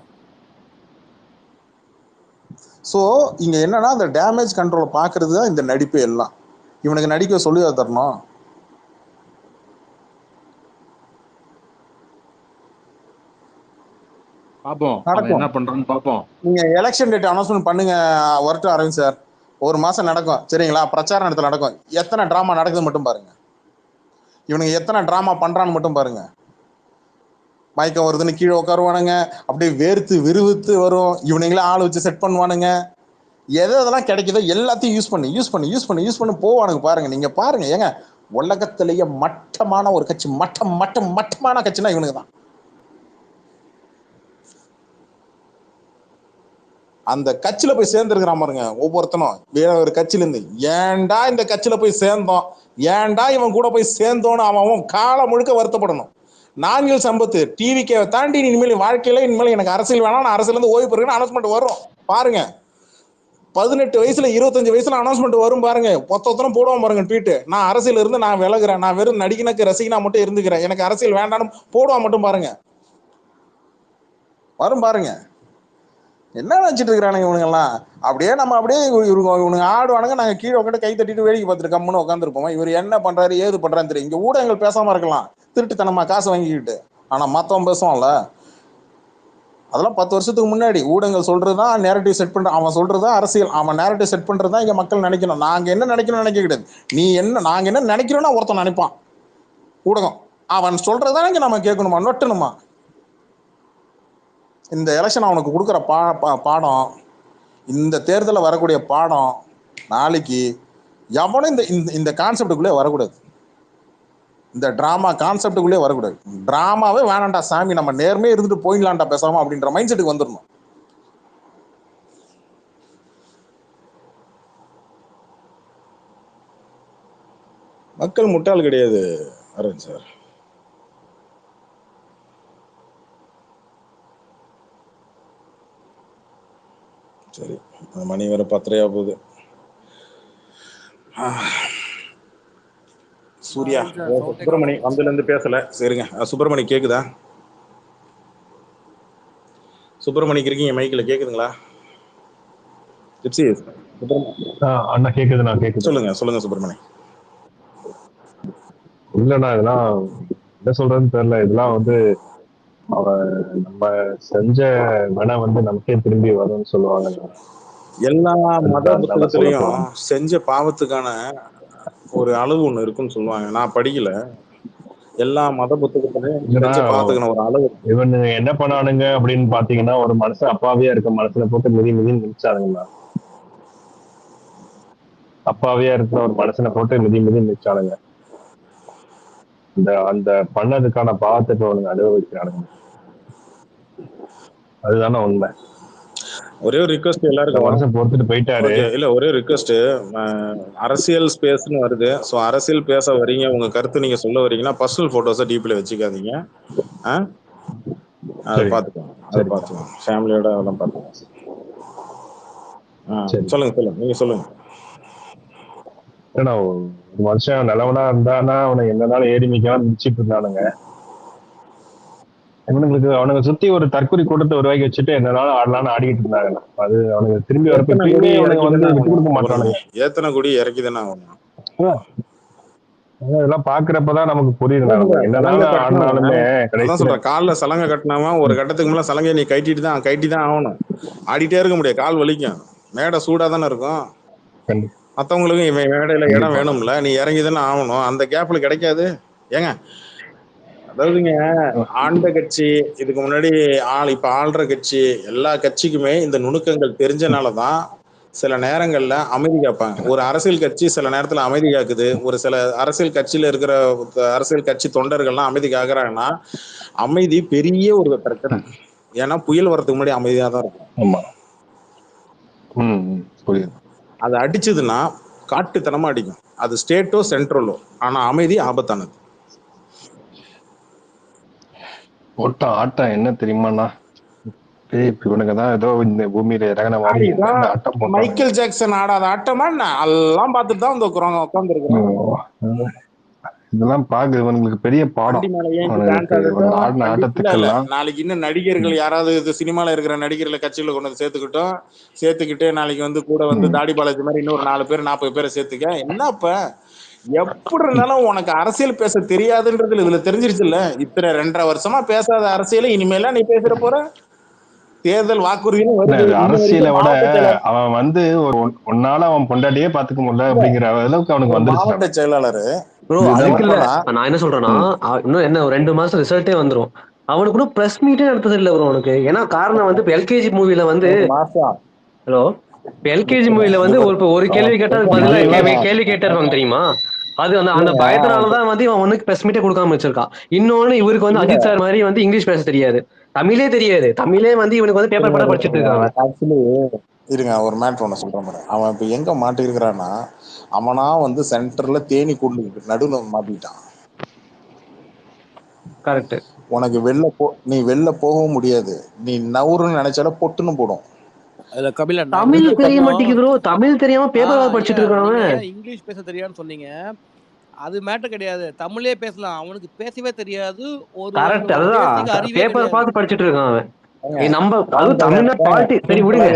Speaker 1: ஸோ இங்க என்னன்னா அந்த டேமேஜ் கண்ட்ரோலை பார்க்கறது தான் இந்த நடிப்பு எல்லாம். இவனுக்கு நடிக்க சொல்லி தரணும்.
Speaker 9: பாப்போம் என்ன பண்றான்னு பாப்போம்.
Speaker 1: நீங்க எலெக்ஷன் டேட் அனௌன்ஸ்மெண்ட் பண்ணுங்க, வரட்டும் அரவிந்த் சார். ஒரு மாசம் நடக்கும் சரிங்களா, பிரச்சார நேரத்தில் நடக்கும். எத்தனை டிராமா நடக்குது மட்டும் பாருங்க. இவனுங்க எத்தனை டிராமா பண்றான்னு மட்டும் பாருங்க. மயக்கம் வருதுன்னு கீழே உட்காருவானுங்க, அப்படியே வேர்த்து விறுவித்து வரும். இவனுங்களே ஆள் வச்சு செட் பண்ணுவானுங்க. எதெல்லாம் கிடைக்குதோ எல்லாத்தையும் யூஸ் பண்ணி போவானுங்க. பாருங்க, நீங்க பாருங்க. ஏங்க உலகத்திலேயே மட்டமான ஒரு கட்சி, மட்டமான கட்சினா இவனுக்கு தான். அந்த கட்சியில போய் சேர்ந்துருக்கிறான் பாருங்க ஒவ்வொருத்தனும். வேற ஒரு கட்சியில இருந்து ஏன்டா இந்த கட்சியில போய் சேர்ந்தோம், ஏன்டா இவன் கூட போய் சேர்ந்தோன்னு அவன் காலம் முழுக்க வருத்தப்படணும். நான்கில் சம்பத்து டிவிக்கே தாண்டி இனிமேல் வாழ்க்கையில இனிமேல் எனக்கு அரசியல் வேணாம், நான் அரசியல் இருந்து ஓய்வு பெறுகிறேன்னு அனௌன்ஸ்மெண்ட் வரும் பாருங்க. 18 வயசுல 25 வயசுல அனௌன்ஸ்மெண்ட் வரும் பாருங்க. மொத்தம் போடுவான் பாருங்க ட்வீட். நான் அரசியல் இருந்து நான் விலகுறேன், நான் வெறும் நடிகனுக்கு ரசிகனா மட்டும் இருந்துக்கிறேன், எனக்கு அரசியல் வேண்டாம்னு போடுவான் மட்டும் பாருங்க. வரும் பாருங்க. என்ன நினைச்சிட்டு இருக்கிறானுங்க இவனுங்கெல்லாம். அப்படியே நம்ம அப்படியே இவனுங்க ஆடுவானுங்க, நாங்க கீழே உட்காந்து கை தட்டிட்டு வேடிக்கை பார்த்துட்டு கம்முன்னு உட்காந்துருப்போம். இவர் என்ன பண்றாரு ஏது பண்றான்னு தெரியும். இங்க ஊடகங்கள் பேசாம இருக்கலாம், திருட்டுத்தனமா காசு வாங்கிக்கிட்டு. ஆனா மத்தவன் பேசுவான்ல, அதெல்லாம் 10 வருஷத்துக்கு முன்னாடி ஊடகங்கள் சொல்றதுதான் நேரட்டிவ் செட் பண்ற. அவன் சொல்றதுதான் அரசியல், அவன் நேரட்டிவ் செட் பண்றதுதான் இங்க மக்கள் நினைக்கணும். நாங்க என்ன நினைக்கணும்னு நினைக்க கிடையாது. நீ என்ன நாங்க என்ன நினைக்கிறோம்னா ஒருத்தன் நினைப்பான். ஊடகம் அவன் சொல்றதுதான் இங்க நம்ம கேட்கணுமா, நொட்டணுமா? இந்த எலெக்ஷன் அவனுக்கு கொடுக்குற பாடம், இந்த தேர்தலில் வரக்கூடிய பாடம், நாளைக்கு எவனும் இந்த கான்செப்டுக்குள்ளே வரக்கூடாது. இந்த டிராமா கான்செப்டுக்குள்ளே வரக்கூடாது. டிராமாவே வேணாண்டா சாமி, நம்ம நேர்மையே இருந்துட்டு போயிடலாம்டா பேசாம அப்படின்ற மைண்ட் செட்டுக்கு வந்துடணும். மக்கள் முட்டாள் கிடையாது அரவிந்த் சார். சரி, மணி வேற 10:30 போகுது. சூர்யா சுப்பிரமணி வந்ததுல இருந்து பேசல. சரிங்க, சுப்பிரமணி கேக்குதா? சுப்பிரமணிக்கு இருக்கீங்க மைக்கில் கேக்குதுங்களா?
Speaker 10: அண்ணா கேக்குதுண்ணா கேக்குது.
Speaker 1: சொல்லுங்க சொல்லுங்க சுப்பிரமணியம்.
Speaker 10: இல்லண்ணா இதெல்லாம் என்ன சொல்றதுன்னு தெரியல. இதெல்லாம் வந்து நம்ம செஞ்ச வினை வந்து நமக்கே திரும்பி வரும்னு சொல்லுவாங்க.
Speaker 1: எல்லா மத புத்தகத்திலையும் செஞ்ச பாவத்துக்கான ஒரு அளவு ஒண்ணு இருக்குன்னு சொல்லுவாங்க. நான் படிக்கல. எல்லா மத புத்தகத்திலையும் செஞ்ச பாவத்துக்கான ஒரு அளவு.
Speaker 10: இவன் என்ன பண்ணானுங்க அப்படின்னு பாத்தீங்கன்னா, ஒரு மனுஷன் அப்பாவியா இருக்க மனசுல போட்டு மிதின்னு மிதிச்சானுங்களா. அப்பாவியா இருக்கிற ஒரு மனுஷனை போட்டு மிதின்னு மிதிச்சானுங்க. அந்த பண்ணதுக்கான பாவத்தை இப்ப அவனுங்க அனுபவிக்கிறானுங்க. அதுதானே உண்மை.
Speaker 1: ஒரே ஒரு ரிக்வெஸ்ட் எல்லாருக்கும்
Speaker 10: மனுஷன் பொறுத்துட்டு போயிட்டாரு.
Speaker 1: இல்ல ஒரே ரிக்வெஸ்ட், அரசியல் ஸ்பேஸ்னு வருது. ஸோ அரசியல் பேச வரீங்க, உங்க கருத்து நீங்க சொல்ல வரீங்கன்னா பர்சனல் போட்டோஸை டிபில வச்சுக்காதீங்க. அதை பார்த்துக்கோங்க ஃபேமிலியோட அதெல்லாம் பார்த்துக்கோங்க. சொல்லுங்க சொல்லுங்க நீங்க சொல்லுங்க.
Speaker 10: ஏன்னா ஒரு மனுஷன் நல்லவனா இருந்தானா அவனை என்னனாலும் ஏறி மிக்கலாம் மிதிச்சிட்டு இருந்தானுங்க. அவனுக்கு சுத்தி ஒரு தற்கொலை கூட்டத்தை உருவாக்கி வச்சுட்டு என்னனாலும் ஆடலான்னு ஆடிக்கிட்டு இருந்தாங்க. அது அவனுக்கு திரும்பி வரப்ப வந்து விட்டு கொடுக்க மாட்டானுங்க.
Speaker 1: ஏத்தனை கூடி இறக்கிதானே ஆகணும்.
Speaker 10: இதெல்லாம் பாக்குறப்பதான் நமக்கு புரியுது. என்னதான்
Speaker 1: சொல்றேன், கால்ல சலங்கை கட்டினாம ஒரு கட்டத்துக்கு மேல சலங்கையை நீ கைட்டிட்டு தான் ஆகணும். ஆடிட்டே இருக்க முடியாது, கால் வலிக்கும். மேடை சூடா தானே இருக்கும். மத்தவங்களுக்கும் இவன் மேடையில இடம் வேணும்ல, நீ இறங்கிதானே ஆகணும். அந்த கேப்ல கிடைக்காது. ஏங்க அதாவதுங்க, ஆண்ட கட்சி இதுக்கு முன்னாடி இப்ப ஆள்ற கட்சி எல்லா கட்சிக்குமே இந்த நுணுக்கங்கள் தெரிஞ்சனாலதான் சில நேரங்கள்ல அமைதி காப்பாங்க. ஒரு அரசியல் கட்சி சில நேரத்துல அமைதி காக்குது. ஒரு சில அரசியல் கட்சியில இருக்கிற அரசியல் கட்சி தொண்டர்கள்லாம் அமைதி காக்குறாங்கன்னா அமைதி பெரிய ஒரு பிரச்சனை. ஏன்னா புயல் வரதுக்கு முன்னாடி அமைதியா தான் இருக்கும். அது அடிச்சதுன்னா காட்டுத்தனமா அடிக்கும். அது ஸ்டேட்டோ சென்ட்ரலோ, ஆனா அமைதி ஆபத்தானது.
Speaker 10: ஓட்டம் ஆட்டம் என்ன தெரியுமாண்ணா, இவனுக்குதான் ஏதோ இந்த பூமியில இறங்கின மாதிரி
Speaker 1: மைக்கேல் ஜாக்சன் ஆடாத ஆட்டமா எல்லாம் பார்த்துட்டு தான் உட்கார்ந்து இருக்கிறோம்.
Speaker 10: இதெல்லாம் பாக்க இவனுக்கு பெரிய பாடம்.
Speaker 1: நாளைக்கு இன்னும் நடிகர்கள் யாராவது சினிமால இருக்கிற நடிகர்களை கட்சியில கொண்டு வந்து சேர்த்துக்கிட்டு நாளைக்கு வந்து கூட வந்து தாடி பாலாஜி மாதிரி இன்னொரு 4 பேர் 40 பேரை சேர்த்துக்க. என்னப்ப எப்படி இருந்தாலும் உனக்கு அரசியல் பேச தெரியாதுன்றது இதுல தெரிஞ்சிருச்சு இல்ல. இத்தனை 2.5 வருஷமா பேசாத அரசியல இனிமேல நீ பேசுற போற. தேர்தல் வாக்குறுதின்னு
Speaker 10: அரசியலை விட அவன் வந்து ஒன்னால அவன் பொண்டாட்டியே பாத்துக்க முடியல அப்படிங்கிற அளவுக்கு அவனுக்கு வந்து
Speaker 1: மாவட்ட செயலாளர்.
Speaker 8: நான் என்ன சொல்றேன்னா, இன்னும் என்ன 2 மாசம் ரிசல்ட்டே வந்துரும். அவனுக்கு கூட பிரஸ் மீட்டே நடத்தது இல்ல ப்ரோ அவனுக்கு. ஏன்னா காரணம் வந்து எல்கேஜி மூவில வந்து ஹலோ எல்கேஜி மூவில வந்து ஒரு கேள்வி கேட்டா பதிலா கேள்வி கேட்டாருவாங்க தெரியுமா. அது அந்த பயத்தினாலதான் வந்து இவன் வந்து பிரஸ் மீட்டே கொடுக்காம வச்சிருக்கான். இன்னொன்னு இவருக்கு வந்து அஜித் சார் மாதிரி வந்து இங்கிலீஷ் பேச தெரியாது, தமிழே தெரியாது. தமிழே வந்து இவனுக்கு வந்து பேப்பர் படம் படிச்சுட்டு இருக்காங்க.
Speaker 1: ஆக்சுவலி இருங்க, ஒரு மேட்ரு ஒண்ணு சொல்றேன் பாரு. அவன் இப்ப எங்க மாட்டிருக்கிறான்னா, அவனா வந்து சென்டர்ல தேனி கூண்டு நடுவில் மாட்டிட்டான்.
Speaker 8: கரெக்ட்.
Speaker 1: உனக்கு நீ வெளில போகவும் முடியாது. நீ நவுறுன்னு நினைச்சால பொட்டுன்னு போடும்.
Speaker 8: தமிழ் தெரிய மாட்டேங்குது ப்ரோ. தமிழ் தெரியாம பேப்பர் படிச்சுட்டு இருக்காங்க.
Speaker 2: இங்கிலீஷ் பேச தெரியாதுன்னு சொன்னீங்க, அது மேட்டர் கிடையாது. தமிழே பேசலாம், அவனுக்கு பேசவே தெரியாது. ஒரு
Speaker 8: கரெக்ட், அதுதான் பேப்பர் பார்த்து படிச்சிட்டு இருக்கான் அவன். நம்ம அது தமிழ்நாடு பாலிட்டி சரி விடுங்க,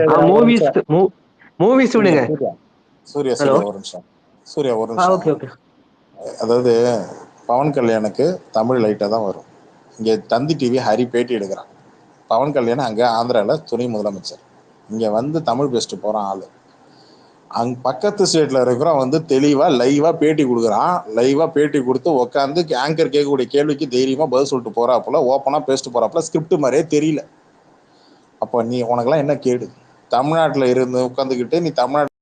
Speaker 8: மூவிஸ் விடுங்க.
Speaker 1: சூர்யா ஒரு நிமிஷம். சூர்யா ஒரு நிமிஷம்.
Speaker 8: Okay okay.
Speaker 1: அதாவது பவன் கல்யாணுக்கு தமிழ் லைட்டா தான் வரும். இங்க தந்தி டிவி ஹரி பேட்டி எடுக்கிறான். பவன் கல்யாணம் அங்க ஆந்திரால துணை முதலமைச்சர். இங்க வந்து தமிழ் பேசிட்டு போறான் ஆளு. அங்க பக்கத்து ஸ்டேட்ல இருக்கிறோம் வந்து தெளிவா லைவா பேட்டி கொடுக்குறான். லைவா பேட்டி கொடுத்து உட்காந்து ஆங்கர் கேட்கக்கூடிய கேள்விக்கு தைரியமா பதில் சொல்லிட்டு போறாப்புல, ஓப்பனா பேசிட்டு போறாப்புல. ஸ்கிரிப்ட் மாதிரியே தெரியல. அப்போ உனக்கெல்லாம் என்ன கேடு? தமிழ்நாட்டுல இருந்து உட்காந்துக்கிட்டு நீ தமிழ்நாடு